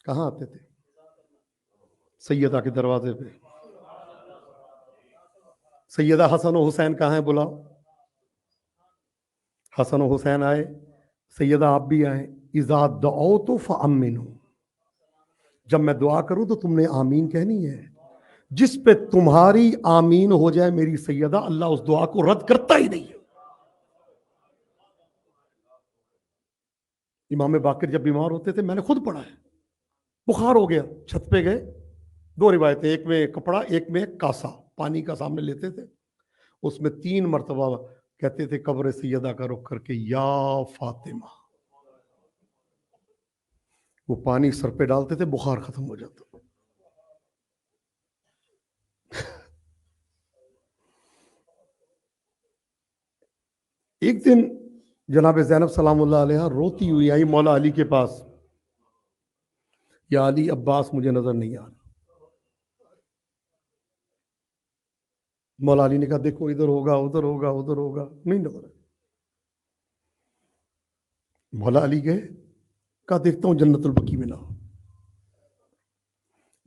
कहां आते थे? सैयदा के दरवाजे पे। सैयदा हसन और हुसैन कहाँ है? बुलाओ। हसन और हुसैन आए, सैयदा आप भी आए। इज़ा दुआ तो फ़अमिनु, जब मैं दुआ करूं तो तुमने आमीन कहनी है। जिस पे तुम्हारी आमीन हो जाए मेरी सैयदा, अल्लाह उस दुआ को रद्द करता ही नहीं है। इमाम बाकिर जब बीमार होते थे, मैंने खुद पढ़ा है, बुखार हो गया, छत पे गए, दो रिवायतें, एक में कपड़ा एक में कासा पानी का सामने लेते थे, उसमें 3 मरतबा कहते थे कब्र सैयदा का रुख करके, या फातिमा। वो पानी सर पे डालते थे, बुखार खत्म हो जाता। एक दिन जनाब ज़ैनब सलामुल्लाह अलैहा रोती हुई आई मौला अली के पास, या अली अब्बास मुझे नजर नहीं आ रहा। मौला अली ने कहा देखो इधर होगा उधर होगा उधर होगा, नहीं नजर। मौला अली गए, कहा देखता हूं जन्नतुल बकी में ना।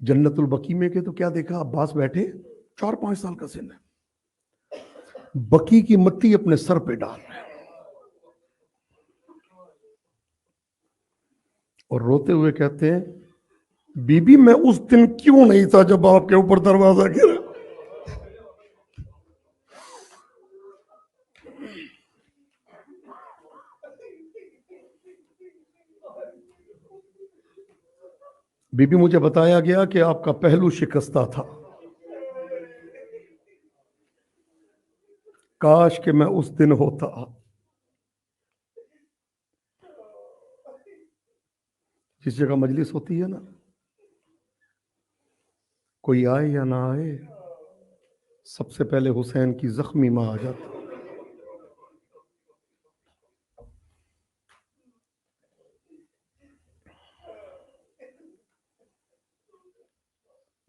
जन्नतुल बकी में के तो क्या देखा, अब्बास बैठे, 4-5 साल का सिन है, बकी की मट्टी अपने सर पे डाल रहे हैं और रोते हुए कहते हैं, बीबी मैं उस दिन क्यों नहीं था जब आपके ऊपर दरवाजा गिरा। बीबी मुझे बताया गया कि आपका पहलू शिकस्ता था, काश कि मैं उस दिन होता। जिस जगह मजलिस होती है ना, कोई आए या ना आए, सबसे पहले हुसैन की जख्मी मां आ जाती।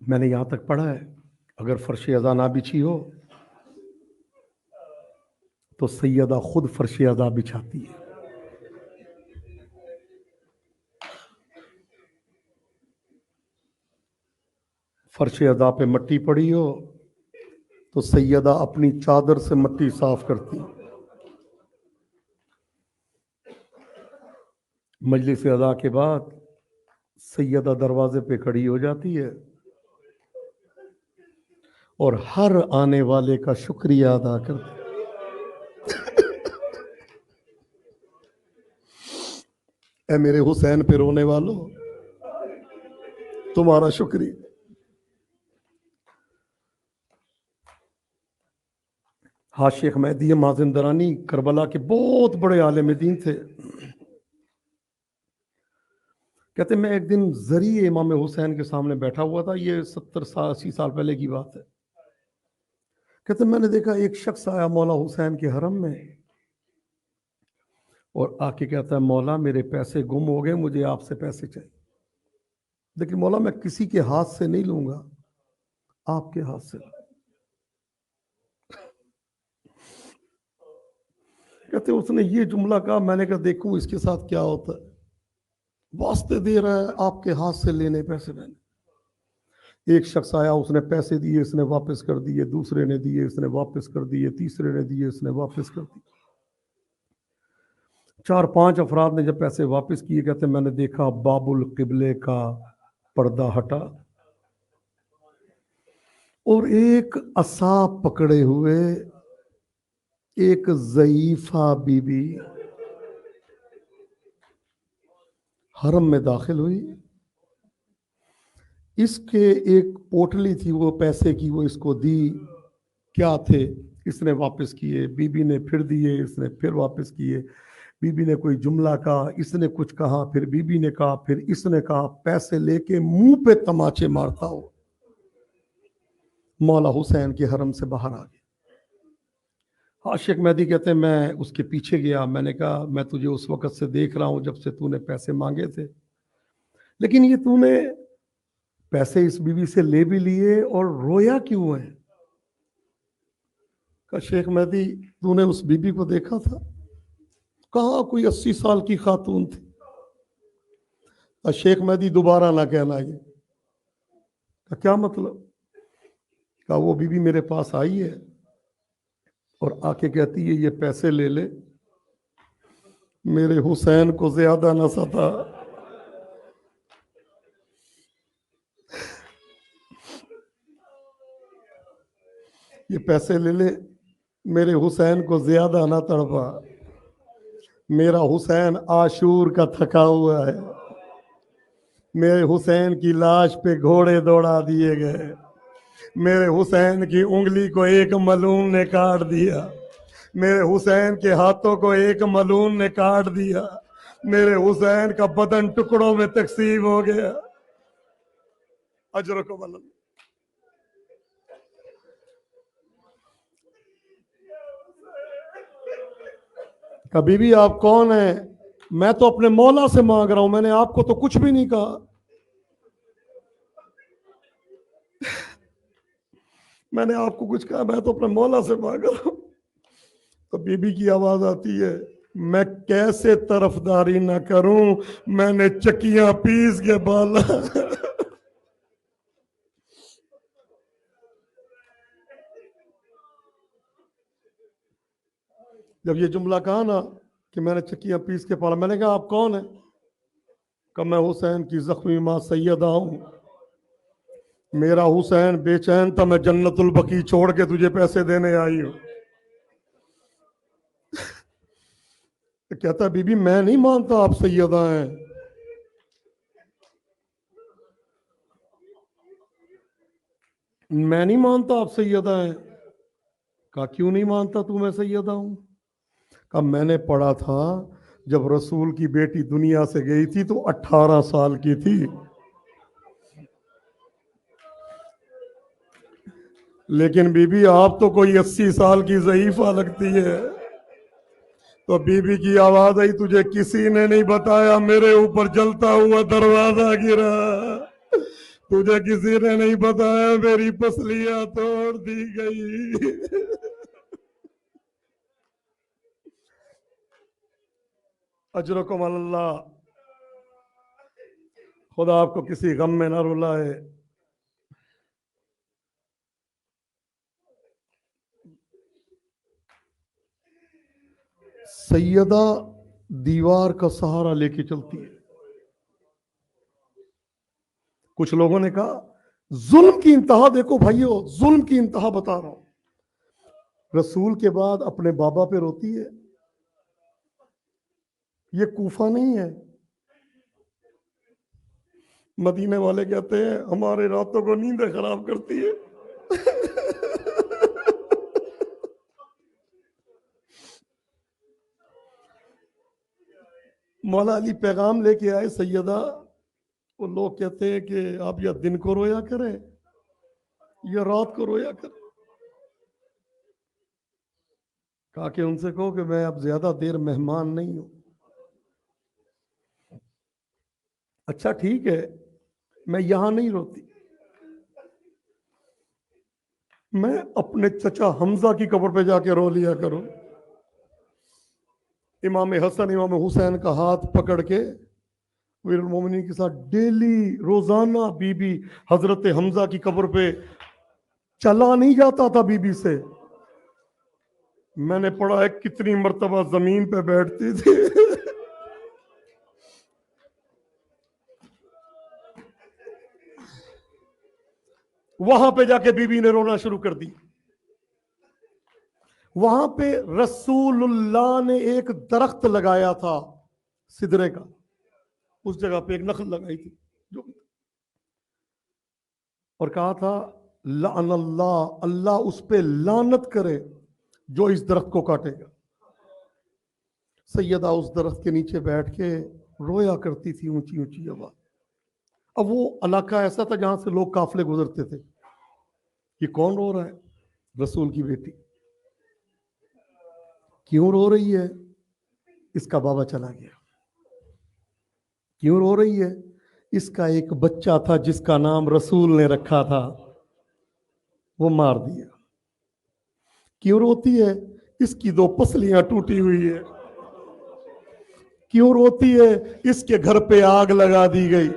मैंने यहां तक पढ़ा है, अगर फर्श अज़ा ना बिछी हो तो सैयदा खुद फर्श अज़ा बिछाती है। फर्श अज़ा पे मट्टी पड़ी हो तो सैयदा अपनी चादर से मट्टी साफ करती। मजलिस अज़ा के बाद सैयदा दरवाजे पे खड़ी हो जाती है और हर आने वाले का शुक्रिया अदा करती। ऐ मेरे हुसैन पे रोने वालों, तुम्हारा शुक्रिया। हाँ, शेख मेहदी माजिन दरानी करबला के बहुत बड़े आलिम दीन थे। कहते मैं एक दिन जरिए इमाम हुसैन के सामने बैठा हुआ था, ये 70-80 साल पहले की बात है। कहते मैंने देखा एक शख्स आया मौला हुसैन के हरम में और आके कहता है, मौला मेरे पैसे गुम हो गए, मुझे आपसे पैसे चाहिए, लेकिन मौला मैं किसी के हाथ से नहीं लूंगा, आपके हाथ से। कहते उसने ये जुमला कहा, मैंने कहा देखूं इसके साथ क्या होता है, वास्ते दे रहा है आपके हाथ से लेने पैसे। मैंने एक शख्स आया, उसने पैसे दिए, इसने वापस कर दिए, दूसरे ने दिए, इसने वापस कर दिए, तीसरे ने दिए, इसने वापस कर दिए। 4-5 अफराद ने जब पैसे वापस किए, कहते मैंने देखा बाबुल किबले का पर्दा हटा और एक असा पकड़े हुए एक ज़ईफा बीबी हरम में दाखिल हुई। इसके एक पोटली थी वो पैसे की, वो इसको दी। क्या थे? इसने वापस किए, बीबी ने फिर दिए, इसने फिर वापस किए। बीबी ने कोई जुमला कहा, इसने कुछ कहा, फिर बीबी ने कहा, फिर इसने कहा। पैसे लेके मुंह पे तमाचे मारता हो मौला हुसैन के हरम से बाहर आ गया। आशिक मेहदी कहते हैं मैं उसके पीछे गया। मैंने कहा मैं तुझे उस वक्त से देख रहा हूं जब से तूने पैसे मांगे थे, लेकिन ये तूने पैसे इस बीवी से ले भी लिए और रोया क्यों है? कहा शेख मेहदी तूने उस बीबी को देखा था? कहा कोई 80 साल की खातून थी। शेख मेहदी दोबारा ना कहना ये। कहा क्या मतलब? कहा वो बीबी मेरे पास आई है और आके कहती है ये पैसे ले ले, मेरे हुसैन को ज्यादा ना सता। ये पैसे ले ले, मेरे हुसैन को ज्यादा ना तड़पा। मेरा हुसैन आशूर का थका हुआ है। मेरे हुसैन की लाश पे घोड़े दौड़ा दिए गए। मेरे हुसैन की उंगली को एक मलून ने काट दिया। मेरे हुसैन के हाथों को एक मलून ने काट दिया। मेरे हुसैन का बदन टुकड़ों में तकसीम हो गया। अजर को मलन। कभी भी आप कौन है? मैं तो अपने मौला से मांग रहा हूं, मैंने आपको तो कुछ भी नहीं कहा। मैंने आपको कुछ कहा? मैं तो अपने मौला से मांग रहा हूं। तो बीबी की आवाज आती है, मैं कैसे तरफदारी ना करूं, मैंने चक्कियां पीस के बाला। जब ये जुमला कहा ना कि मैंने चक्कियां पीस के पाला, मैंने कहा आप कौन है? कहा मैं हुसैन की जख्मी मां सैयदा हूं। मेरा हुसैन बेचैन था, मैं जन्नतुल बकी छोड़ के तुझे पैसे देने आई हूं। तो कहता बीबी मैं नहीं मानता आप सैयदा हैं। मैं नहीं मानता आप सैयदा हैं। कहा क्यों नहीं मानता तू मैं सैयदा हूं? कहा मैंने पढ़ा था जब रसूल की बेटी दुनिया से गई थी तो 18 साल की थी। लेकिन बीबी आप तो कोई 80 साल की ज़ईफा लगती है। तो बीबी की आवाज आई, तुझे किसी ने नहीं बताया मेरे ऊपर जलता हुआ दरवाजा गिरा? तुझे किसी ने नहीं बताया मेरी पसलियां तोड़ दी गई? अजरकुम अल्लाह। खुदा आपको किसी गम में ना रुलाए। सैयदा दीवार का सहारा लेके चलती है। कुछ लोगों ने कहा जुल्म की इंतहा देखो भाइयों, जुल्म की इंतहा बता रहा हूं। रसूल के बाद अपने बाबा पे रोती है। ये कूफा नहीं है। मदीने वाले कहते हैं हमारे रातों को नींद खराब करती है। मौला अली पैगाम लेके आए सैयदा। वो लोग कहते हैं कि आप या दिन को रोया करें या रात को रोया करें। कहा कि उनसे कहो कि मैं अब ज्यादा देर मेहमान नहीं हूं। अच्छा ठीक है, मैं यहां नहीं रोती, मैं अपने चचा हमजा की कब्र पे जाके रो लिया करूं। इमाम हसन इमाम हुसैन का हाथ पकड़ के वीरुल मोमिनीन के साथ डेली रोजाना बीबी हजरत हमजा की कब्र पे चला नहीं जाता था बीबी से। मैंने पढ़ा है कितनी मर्तबा जमीन पे बैठती थी। वहां पे जाके बीबी ने रोना शुरू कर दी। वहां पे रसूलुल्लाह ने एक दरख्त लगाया था सिदरे का, उस जगह पे एक नखल लगाई थी जो, और कहा था लानल्लाह, अल्लाह उस पे लानत करे जो इस दरख्त को काटेगा। सैयदा उस दरख्त के नीचे बैठ के रोया करती थी ऊंची ऊंची आवाज। अब वो इलाका ऐसा था जहां से लोग काफले गुजरते थे। ये कौन रो रहा है? रसूल की बेटी। क्यों रो रही है? इसका बाबा चला गया। क्यों रो रही है? इसका एक बच्चा था जिसका नाम रसूल ने रखा था, वो मार दिया। क्यों रोती है? इसकी 2 पसलियां टूटी हुई है। क्यों रोती है? इसके घर पे आग लगा दी गई।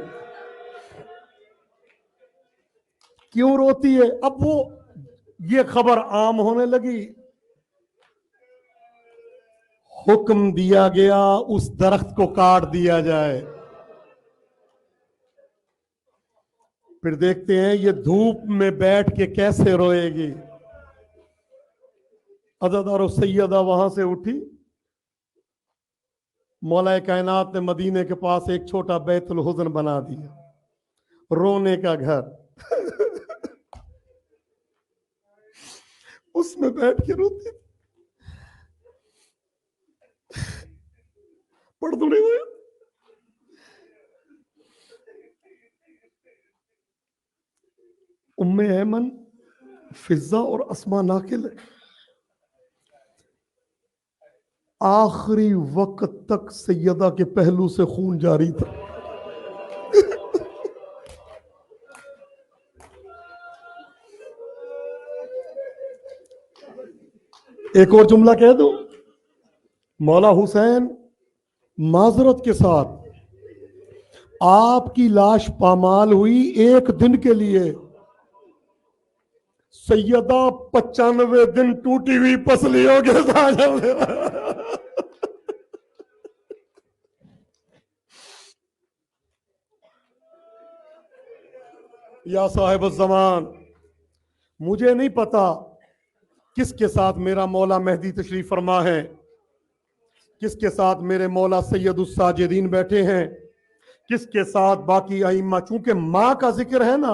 क्यों रोती है? अब वो ये खबर आम होने लगी, हुक्म दिया गया उस दरख्त को काट दिया जाए। फिर देखते हैं ये धूप में बैठ के कैसे रोएगी। अज़ादारो सैयदा वहां से उठी। मौलाए कायनात ने मदीने के पास एक छोटा बैतुल हुज़न बना दिया, रोने का घर। उसमें बैठ के रोती थी। पढ़ दूंगे वो। उम्मे ऐमन, फिजा और अस्मा नाकिल आखिरी वक्त तक सैयदा के पहलू से खून जारी था। एक और जुमला कह दो। मौला हुसैन माजरत के साथ आपकी लाश पामाल हुई 1 दिन के लिए, सैयदा 95 दिन टूटी हुई पसलियों के साथ। या साहिब ज़मान, मुझे नहीं पता किसके साथ मेरा मौला मेहदी तशरीफ फरमा है, किसके साथ मेरे मौला सैयदुस साजिदीन बैठे हैं, किसके साथ बाकी अइम्मा। चूंकि मां का जिक्र है ना,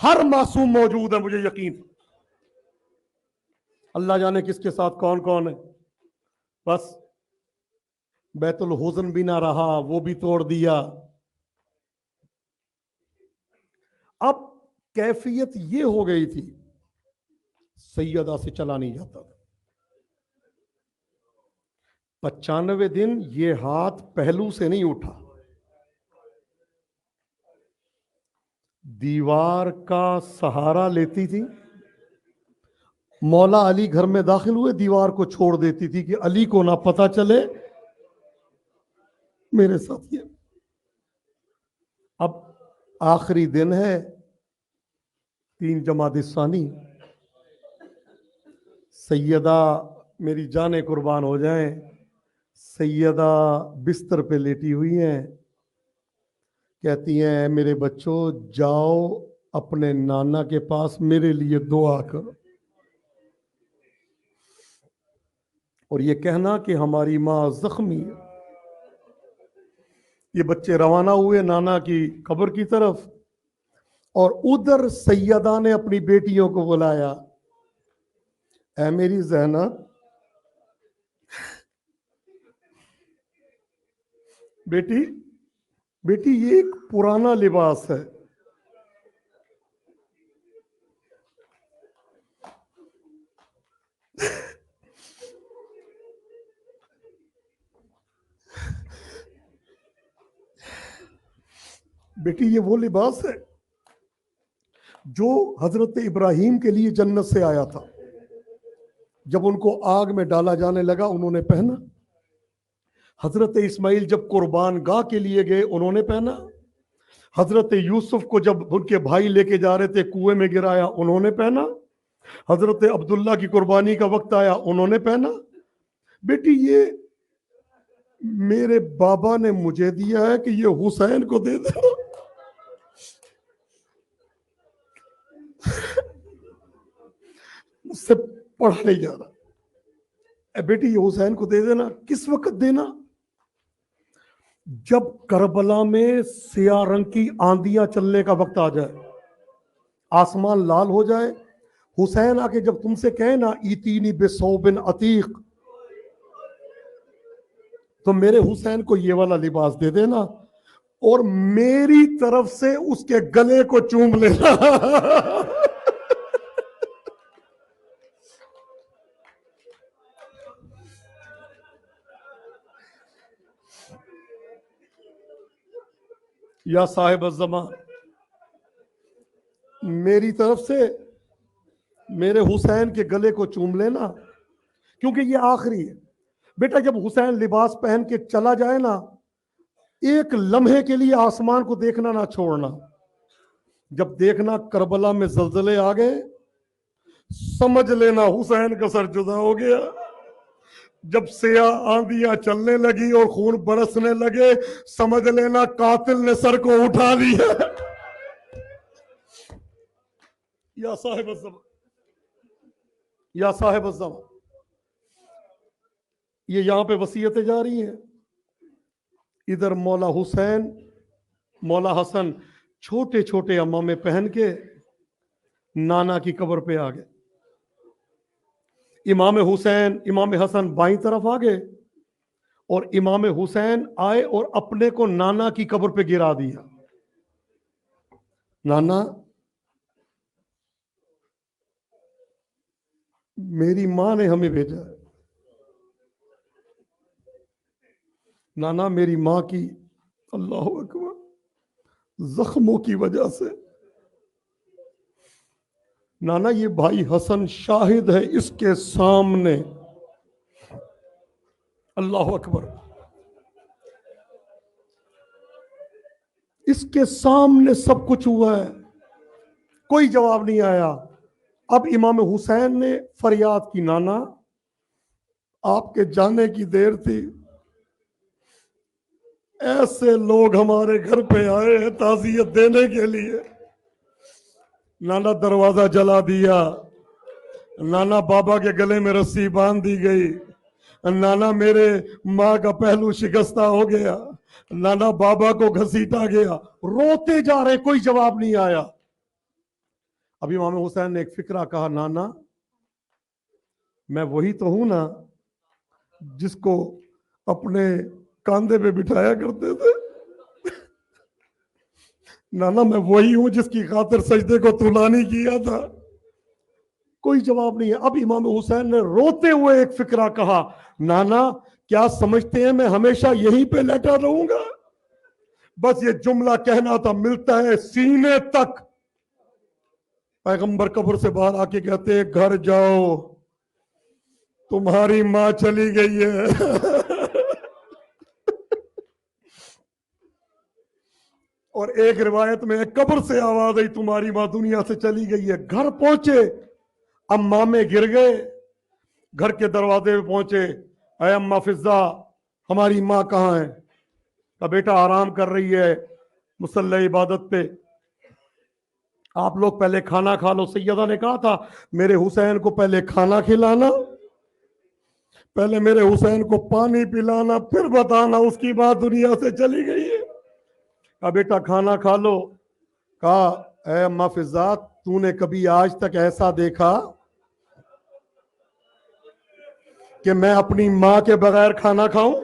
हर मासूम मौजूद है, मुझे यकीन। अल्लाह जाने किसके साथ कौन कौन है। बस बैतुल हुज़न भी ना रहा, वो भी तोड़ दिया। अब कैफियत ये हो गई थी, सैयदा से चला नहीं जाता था। 95 दिन ये हाथ पहलू से नहीं उठा। दीवार का सहारा लेती थी। मौला अली घर में दाखिल हुए, दीवार को छोड़ देती थी कि अली को ना पता चले मेरे साथ ये। अब आखिरी दिन है, 3 जमादिस्सानी। सैयदा, मेरी जाने कुर्बान हो जाए, सैयदा बिस्तर पे लेटी हुई हैं। कहती हैं, मेरे बच्चों जाओ अपने नाना के पास मेरे लिए दुआ करो, और ये कहना कि हमारी माँ जख्मी है। ये बच्चे रवाना हुए नाना की कब्र की तरफ, और उधर सैयदा ने अपनी बेटियों को बुलाया। ऐ मेरी ज़ैनब, बेटी बेटी ये एक पुराना लिबास है, बेटी ये वो लिबास है जो हजरत इब्राहिम के लिए जन्नत से आया था। जब उनको आग में डाला जाने लगा उन्होंने पहना। हजरत इस्माइल जब कुर्बान गाह के लिए गए उन्होंने पहना। हजरत यूसुफ को जब उनके भाई लेके जा रहे थे कुएं में गिराया उन्होंने पहना। हजरत अब्दुल्ला की कुर्बानी का वक्त आया उन्होंने पहना। बेटी ये मेरे बाबा ने मुझे दिया है कि ये हुसैन को दे देना। मुझसे पढ़ा नहीं जा रहा। बेटी ये हुसैन को दे देना। किस वक्त देना? जब करबला में सियाह रंग की आंधियां चलने का वक्त आ जाए, आसमान लाल हो जाए, हुसैन आके जब तुमसे कहे ना इतीनी बेसौबिन अतीक, तो मेरे हुसैन को ये वाला लिबास दे देना और मेरी तरफ से उसके गले को चूम लेना। या साहिब अज़्ज़मा, मेरी तरफ से मेरे हुसैन के गले को चूम लेना, क्योंकि ये आखिरी है। बेटा जब हुसैन लिबास पहन के चला जाए ना, एक लम्हे के लिए आसमान को देखना ना छोड़ना। जब देखना करबला में जलजले आ गए, समझ लेना हुसैन का सर जुदा हो गया। जब सिया आंधियां चलने लगी और खून बरसने लगे, समझ लेना कातिल ने सर को उठा लिया। या साहिब अज़्ज़मा, या साहिब अज़्ज़मा, ये यहां पे वसीयतें जा रही हैं। इधर मौला हुसैन, मौला हसन छोटे छोटे अम्मामे पहन के नाना की कब्र पे आ गए। इमाम हुसैन, इमाम हसन बाईं तरफ आ गए और इमाम हुसैन आए और अपने को नाना की कब्र पे गिरा दिया। नाना, मेरी मां ने हमें भेजा है। नाना, मेरी मां की अल्लाह अकबर जख्मों की वजह से, नाना ये भाई हसन शाहिद है इसके सामने, अल्लाह अकबर, इसके सामने सब कुछ हुआ है, कोई जवाब नहीं आया। अब इमाम हुसैन ने फरियाद की, नाना आपके जाने की देर थी, ऐसे लोग हमारे घर पे आए हैं ताज़ियत देने के लिए। नाना दरवाजा जला दिया, नाना बाबा के गले में रस्सी बांध दी गई, नाना मेरे माँ का पहलू शिकस्ता हो गया, नाना बाबा को घसीटा गया, रोते जा रहे, कोई जवाब नहीं आया। अब इमाम हुसैन ने एक फिक्रा कहा, नाना मैं वही तो हूं ना जिसको अपने कांधे पे बिठाया करते थे, नाना मैं वही हूं जिसकी खातिर सजदे को तुलानी किया था। कोई जवाब नहीं है। अब इमाम हुसैन ने रोते हुए एक फिक्रा कहा, नाना क्या समझते हैं मैं हमेशा यहीं पे लेटा रहूंगा? बस ये जुमला कहना था, मिलता है सीने तक। पैगंबर कब्र से बाहर आके कहते हैं, घर जाओ तुम्हारी मां चली गई है। और एक रिवायत में कब्र से आवाज आई, तुम्हारी मां दुनिया से चली गई है। घर पहुंचे, अम्मा में गिर गए, घर के दरवाजे पे पहुंचे, अय अम्मा फिजा हमारी मां कहाँ है? का बेटा आराम कर रही है मुसल्ला इबादत पे, आप लोग पहले खाना खा लो। सैयदा ने कहा था मेरे हुसैन को पहले खाना खिलाना, पहले मेरे हुसैन को पानी पिलाना, फिर बताना उसकी मां दुनिया से चली गई है। का बेटा खाना खा लो। कहा ऐ अम्मा फिजा तूने कभी आज तक ऐसा देखा कि मैं अपनी मां के बगैर खाना खाऊं?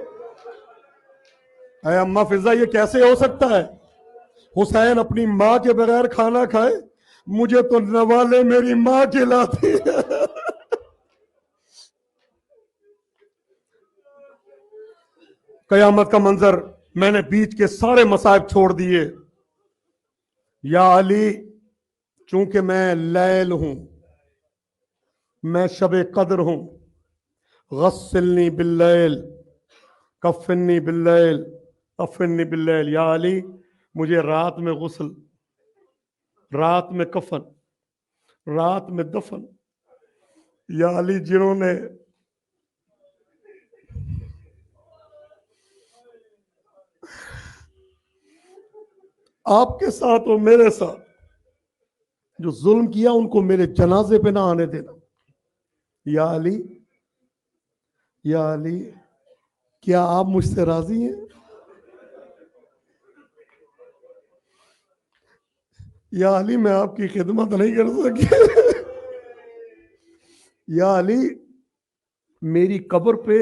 ऐ अम्मा फिजा ये कैसे हो सकता है? हुसैन अपनी मां के बगैर खाना खाए? मुझे तो नवाले मेरी मां खिलाती है। कयामत का मंजर, मैंने बीच के सारे मसाइब छोड़ दिए। या अली, चूंकि मैं लैल हूं, मैं शबे कद्र हूं, गस्सिलनी बिल्लैल कफिन्नी बिल्लैल कफिन्नी बिल्लैल। या अली, मुझे रात में गुस्ल, रात में कफन, रात में दफन। या अली, जिन्होंने आपके साथ और मेरे साथ जो जुल्म किया उनको मेरे जनाजे पे ना आने देना। या अली, या अली, क्या आप मुझसे राजी हैं? या अली, मैं आपकी खिदमत नहीं कर सकी। या अली, मेरी कब्र पे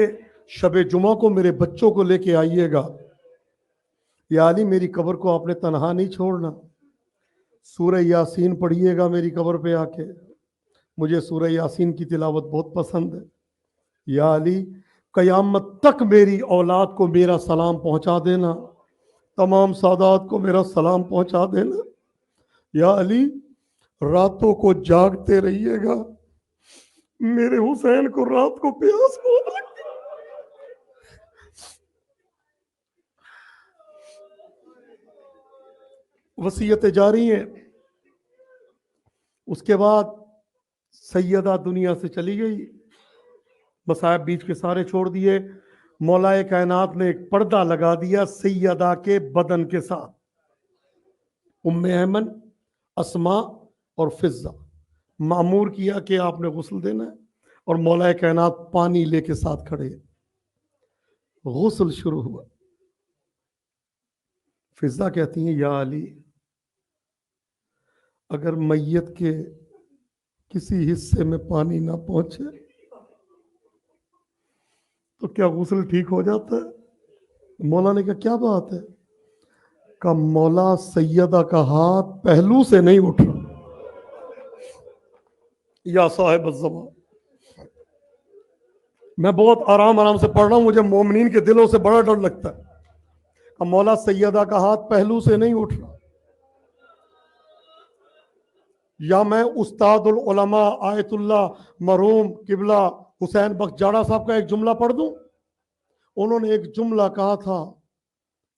शबे जुमा को मेरे बच्चों को लेके आइएगा। या अली, मेरी कब्र को आपने तनहा नहीं छोड़ना। सूरह यासीन पढ़िएगा मेरी कब्र पे आके। मुझे सूरह यासीन की तिलावत बहुत पसंद है। या अली, कयामत तक मेरी औलाद को मेरा सलाम पहुंचा देना। तमाम सादात को मेरा सलाम पहुंचा देना। या अली, रातों को जागते रहिएगा। मेरे हुसैन को रात को प्यास बहुत लगती। वसीयतें जारी हैं। उसके बाद सैयदा दुनिया से चली गई। मसायब बीच के सारे छोड़ दिए। मौलाए कायनात ने एक पर्दा लगा दिया सैयदा के बदन के साथ। उम्मे ऐमन, अस्मा और फिजा मामूर किया कि आपने गुस्ल देना है, और मौलाए कायनात पानी लेके साथ खड़े। गुस्ल शुरू हुआ। फिजा कहती हैं, या अली, अगर मैयत के किसी हिस्से में पानी ना पहुंचे तो क्या गुस्ल ठीक हो जाता है? मौला ने कहा, क्या बात है? का मौला, सैयदा का हाथ पहलू से नहीं उठ रहा। या साहिब ज़मा, मैं बहुत आराम आराम से पढ़ रहा हूं, मुझे मोमिनीन के दिलों से बड़ा डर लगता है। का मौला, सैयदा का हाथ पहलू से नहीं उठ रहा। या मैं उस्तादुल उलमा आयतुल्ला मरहूम किबला हुसैन बख्श जाड़ा साहब का एक जुमला पढ़ दूं? उन्होंने एक जुमला कहा था,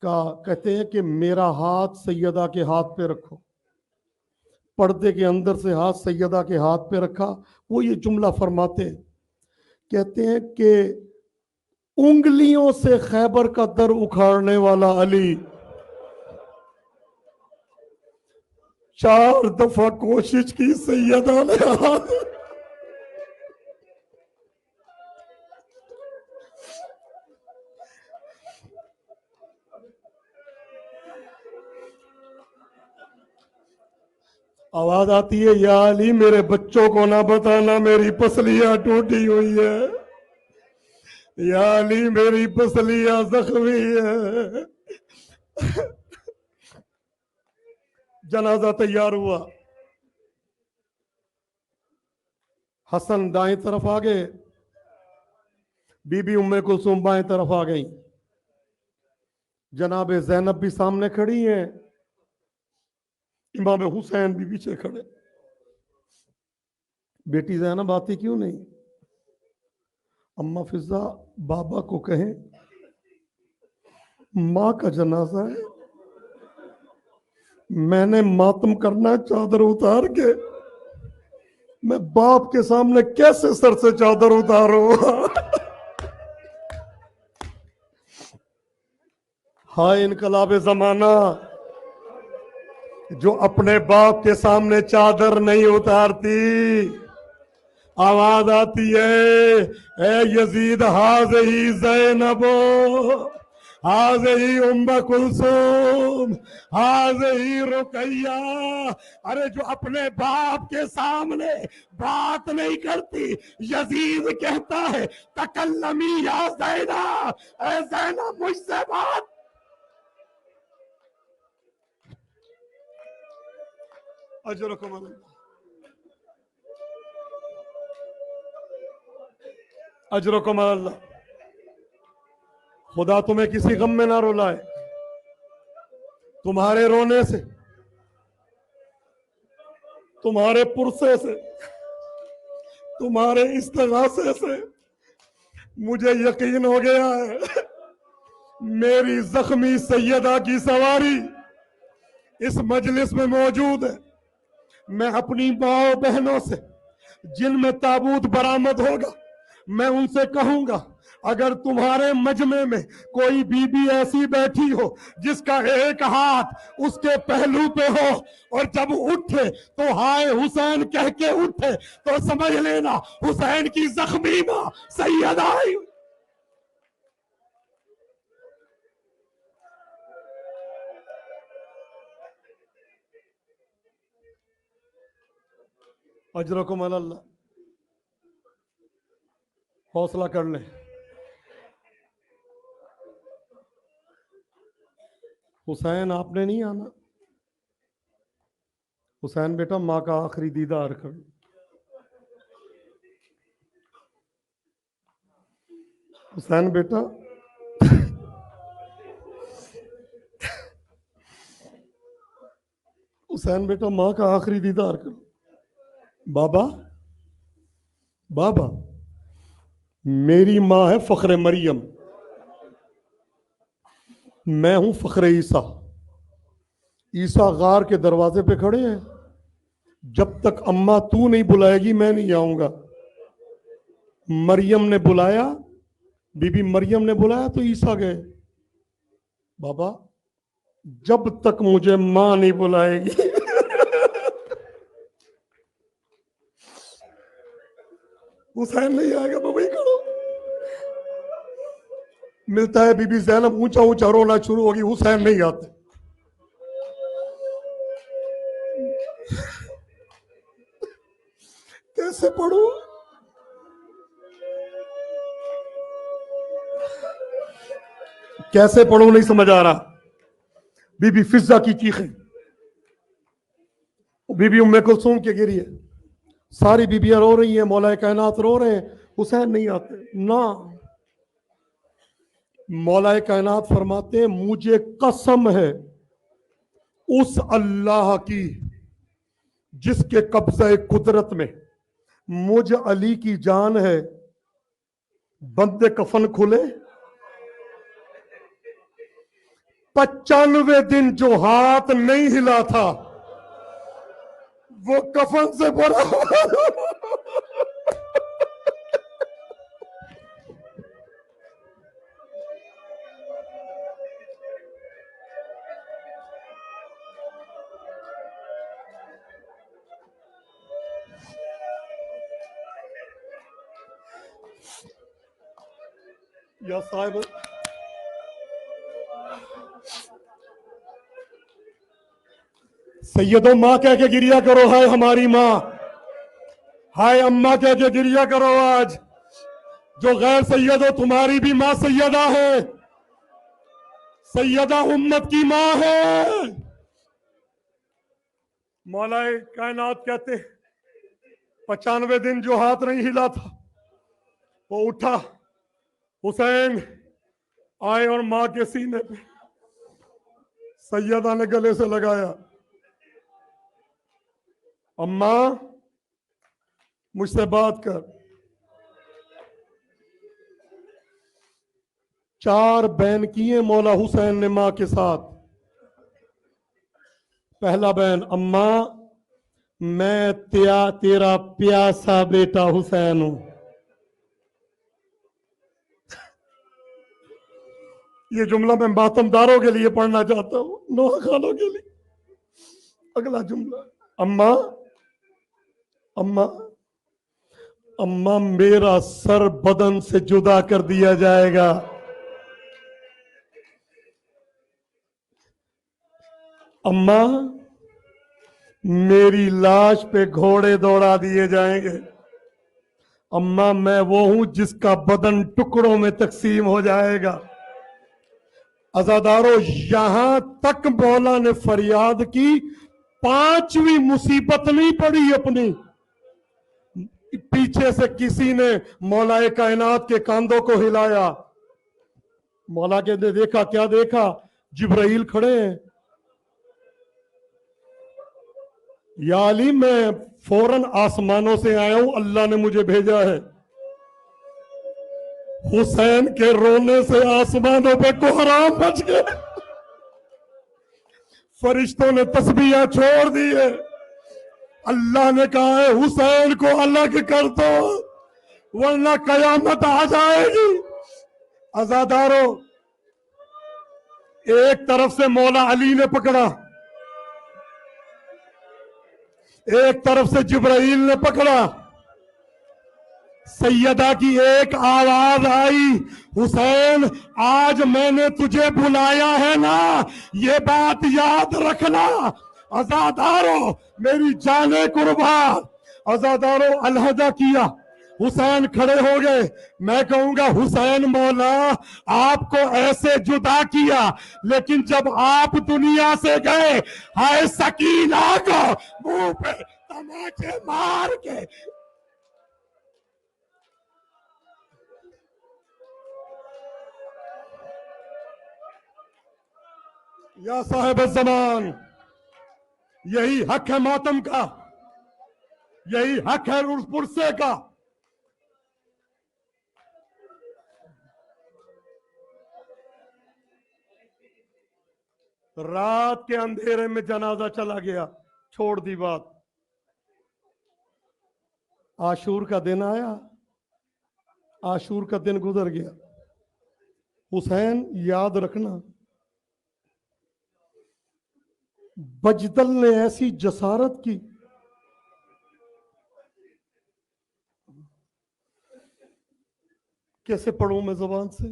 कहते हैं कि मेरा हाथ सैयदा के हाथ पे रखो। पर्दे के अंदर से हाथ सैयदा के हाथ पे रखा। वो ये जुमला फरमाते हैं, कहते हैं कि उंगलियों से खैबर का दर उखाड़ने वाला अली 4 दफा कोशिश की, सैयदा ने हाथ। आवाज आती है, या अली, मेरे बच्चों को ना बताना मेरी पसलियां टूटी हुई है। या अली, मेरी पसलियां जख्मी है। जनाजा तैयार हुआ। हसन दाएं तरफ आ गए, बीबी उम्मे कुलसूम बाएं तरफ आ गई। जनाब जैनब भी सामने खड़ी हैं, इमाम हुसैन भी पीछे खड़े। बेटी जैनब आती क्यों नहीं? अम्मा फिजा बाबा को कहें, माँ का जनाजा है, मैंने मातम करना है चादर उतार के। मैं बाप के सामने कैसे सर से चादर उतारू? हाय इनकलाब जमाना, जो अपने बाप के सामने चादर नहीं उतारती। आवाज आती है, ए यजीद, हाज ही जैनबो, हाज ही उम्म कुलसूम, हाज ही रुकैया। अरे जो अपने बाप के सामने बात नहीं करती, यजीद कहता है, तकल्लमी या जैना, ए जैना मुझसे बात। अजरकुम अजरकुम अल्लाह। खुदा तुम्हें किसी गम में ना रुलाए। तुम्हारे रोने से, तुम्हारे पुरसे से, तुम्हारे इस्तिगासे से मुझे यकीन हो गया है, मेरी जख्मी सैयदा की सवारी इस मजलिस में मौजूद है। मैं अपनी माओ बहनों से जिनमें ताबूत बरामद होगा, मैं उनसे कहूंगा, अगर तुम्हारे मजमे में कोई बीबी ऐसी बैठी हो जिसका एक हाथ उसके पहलू पे हो, और जब उठे तो हाय हुसैन कह के उठे, तो समझ लेना हुसैन की जख्मी मां सैयदा आई। अजरकुम अल्लाह। हौसला कर लें। हुसैन आपने नहीं आना। हुसैन बेटा माँ का आखिरी दीदार कर। हुसैन बेटा हुसैन बेटा माँ का आखिरी दीदार कर। बाबा बाबा मेरी माँ है फख्र मरियम, मैं हूं फख्र ईसा। ईसा गार के दरवाजे पे खड़े हैं, जब तक अम्मा तू नहीं बुलाएगी मैं नहीं आऊंगा। मरियम ने बुलाया, बीबी मरियम ने बुलाया तो ईसा गए। बाबा जब तक मुझे मां नहीं बुलाएगी हुसैन नहीं आएगा। बाबा ही करो। मिलता है बीबी ज़ैनब ऊंचा ऊंचा रोना शुरू होगी, हुसैन नहीं आते। कैसे पढ़ू? कैसे पढ़ू नहीं समझ आ रहा। बीबी फिजा की चीखें, बीबी उम्मे कुलसूम के गिरी है, सारी बीबियां रो रही हैं, मौलाए कायनात रो रहे हैं, हुसैन नहीं आते ना। मौलाए कायनात फरमाते हैं मुझे कसम है उस अल्लाह की जिसके कब्ज़े कुदरत में मुझ अली की जान है, बंदे कफन खुले 95 दिन जो हाथ नहीं हिला था वो कफन से भरा। या साहिब सैयदों माँ कह के गिरिया करो, हाय हमारी माँ, हाय अम्मा कह के गिरिया करो। आज जो गैर सैयद हो तुम्हारी भी माँ सैयदा है, सैयदा उम्मत की माँ है। मौलाए कायनात कहते 95 दिन जो हाथ नहीं हिला था वो उठा, हुसैन आए और माँ के सीने पे सैयदा ने गले से लगाया, अम्मा मुझसे बात कर। 4 बयान किए मौला हुसैन ने माँ के साथ। पहला बयान, अम्मा मैं तेरा प्यासा बेटा हुसैन हूं। ये जुमला मैं मातमदारों के लिए पढ़ना चाहता हूं, नोहा खानों के लिए। अगला जुमला, अम्मा अम्मा अम्मा मेरा सर बदन से जुदा कर दिया जाएगा, अम्मा मेरी लाश पे घोड़े दौड़ा दिए जाएंगे, अम्मा मैं वो हूं जिसका बदन टुकड़ों में तकसीम हो जाएगा। अज़ादारों यहां तक मौला ने फरियाद की, 5वीं मुसीबत नहीं पड़ी अपनी। पीछे से किसी ने मौलाए कायनात के कांधों को हिलाया। मौला के ने देखा, क्या देखा? जिब्राइल खड़े हैं। या अली मैं फौरन आसमानों से आया हूं, अल्लाह ने मुझे भेजा है। हुसैन के रोने से आसमानों पे कोहराम मच गए, फरिश्तों ने तस्बीह छोड़ दी है। अल्लाह ने कहा है हुसैन को अलग कर दो वरना कयामत आ जाएगी। अज़ादारों एक तरफ से मौला अली ने पकड़ा, एक तरफ से जिब्राइल ने पकड़ा। सैयदा की एक आवाज आई, हुसैन आज मैंने तुझे बुलाया है ना, ये बात याद रखना। अज़ादारों मेरी जाने कुर्बान, अज़ादारों अलहदा किया, हुसैन खड़े हो गए। मैं कहूंगा हुसैन मौला आपको ऐसे जुदा किया, लेकिन जब आप दुनिया से गए, हाय सकीना को मुंह पे तमाचे मार के, या साहिब ज़मान, यही हक है मातम का, यही हक है उस पुरसे का। रात के अंधेरे में जनाजा चला गया, छोड़ दी बात। आशूर का दिन आया, आशूर का दिन गुजर गया। हुसैन याद रखना, बजदल ने ऐसी जसारत की, कैसे पढ़ूं मैं जबान से,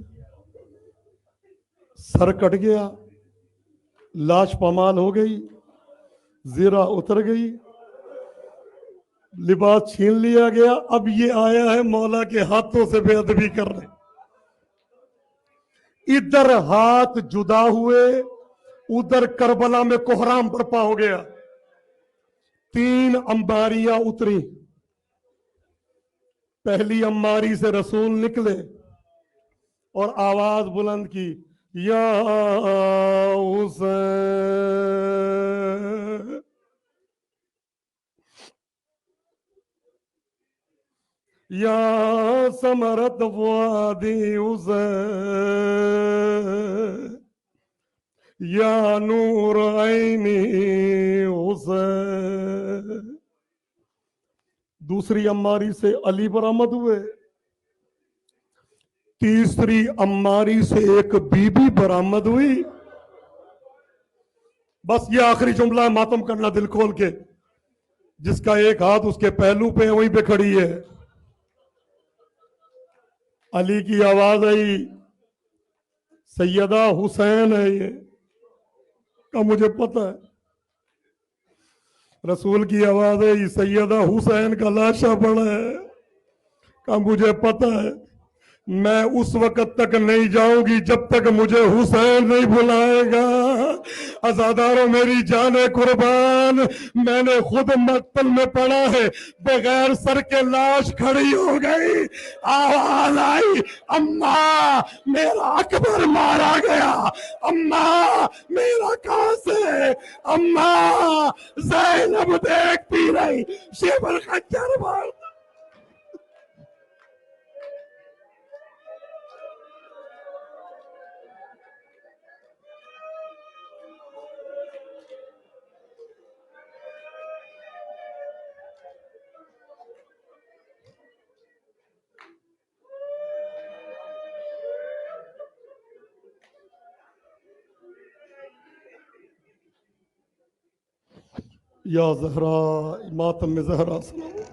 सर कट गया, लाश पामाल हो गई, जीरा उतर गई, लिबास छीन लिया गया। अब ये आया है मौला के हाथों से बेअदबी करने। इधर हाथ जुदा हुए, उधर करबला में कोहराम बर्पा हो गया। 3 अंबारियां उतरी। पहली अम्मारी से रसूल निकले और आवाज बुलंद की, या हुसैन, या समरत वादी हुसैन, या नूर ऐनी हुसैन। दूसरी अम्मारी से अली बरामद हुए। तीसरी अम्मारी से एक बीबी बरामद हुई। बस ये आखिरी जुमला है, मातम करना दिल खोल के। जिसका एक हाथ उसके पहलू पे वहीं पे खड़ी है। अली की आवाज आई, सैयदा हुसैन है ये का, मुझे पता है। रसूल की आवाज आई, सैयदा हुसैन का लाशा पड़ा है का, मुझे पता है। मैं उस वक्त तक नहीं जाऊंगी जब तक मुझे हुसैन नहीं बुलाएगा। अज़ादारों मेरी जाने कुर्बान, मैंने खुद मक्तल में पड़ा है, बगैर सर के लाश खड़ी हो गई। आवाज आई, अम्मा मेरा अकबर मारा गया, अम्मा मेरा कासिम, अम्मा ज़ैनब देखती रही, शिवर खच्चर मार। या जहरा, मातम में जहरा सुनाओ।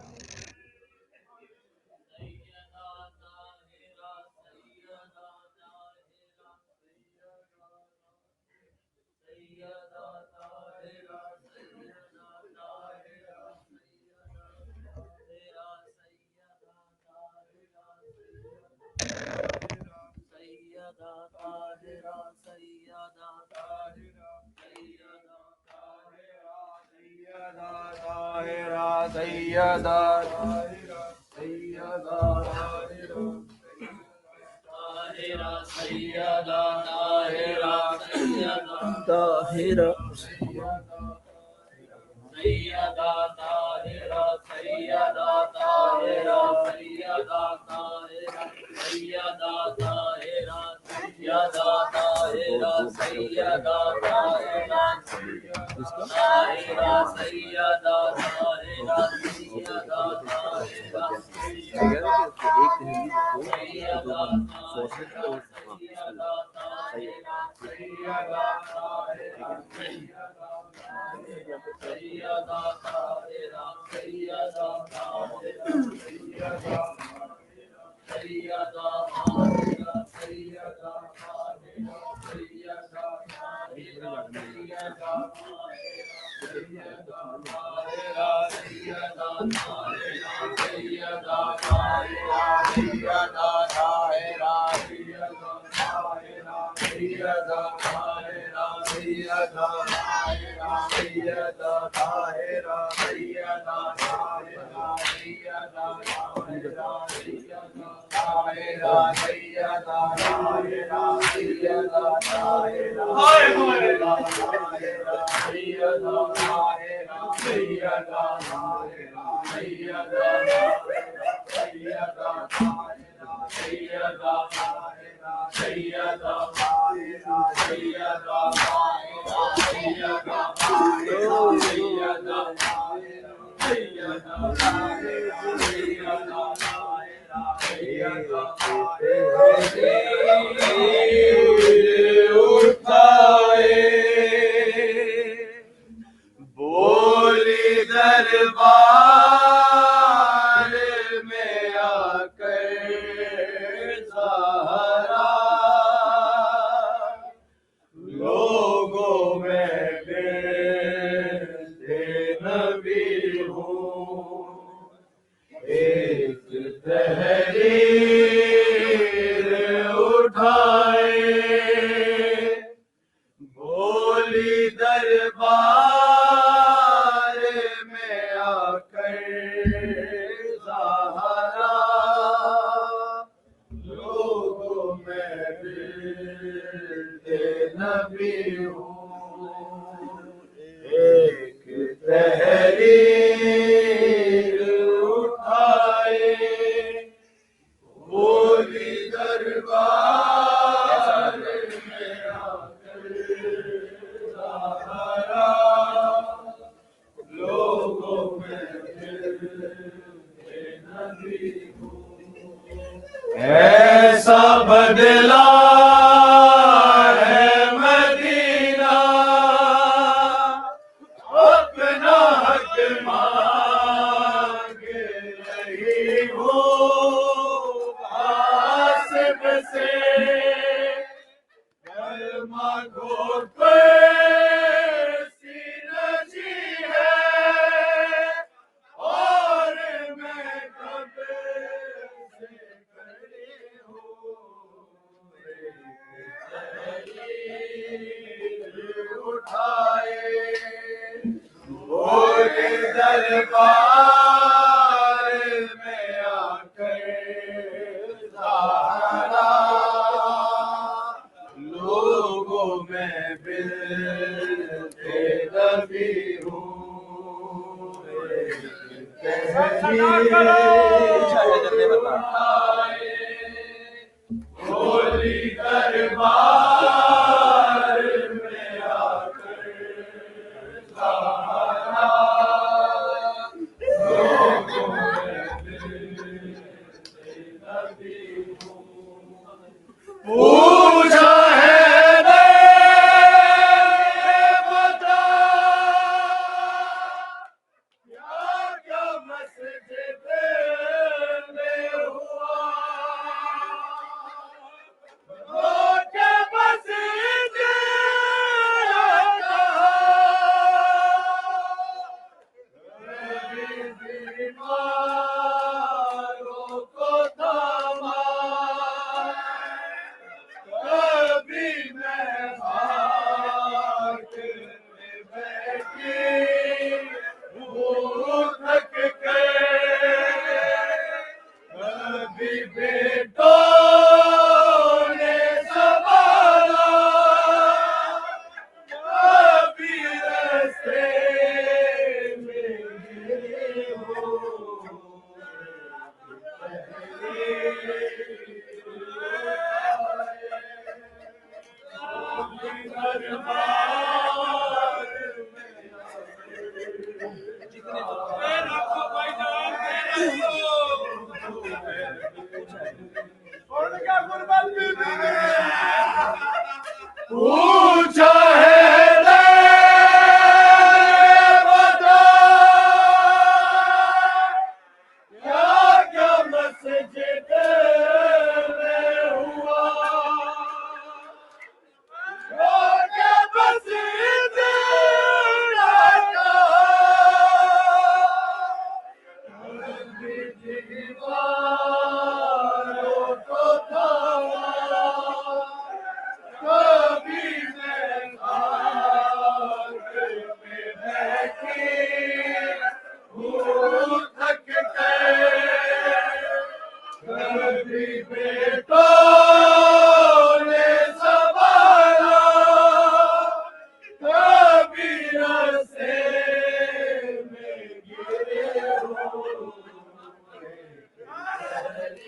बोली दरबार में आकर सहारा, लोगों में गिरते नबी हूँ, एक तहरीर उठाए, बोली दरबार में आकर सहारा, लोगों में गिरते नबी हूँ, एक तहरीर उठाए, बोली दरबार में आकर सहारा, लोगों में गिरते नबी हूँ, ऐसा बदला है मदीना, अपना हक मांग रही हूँ, आसिफ से कलमा घोट सीनची है, और मैं कब से खड़ी हूँ, तहरीर उठाए, बोले दरबार में आकर सहारा, लोगों में मिलते नबी हूँ, बोली दरबार में आकर सहारा, लोगों में मिलते नबी हूँ, पूछा है ने बता क्या क्या मस्जिद में हुआ, क्या मस्जिद बीमारों को थामा, कभी मैं हाथ में बैठी हूँ थक के, कभी बेटों ने संभाला, कभी रास्ते में गिरी हूँ, पूछा है ने बता क्या क्या मस्जिद में हुआ, क्या मस्जिद अली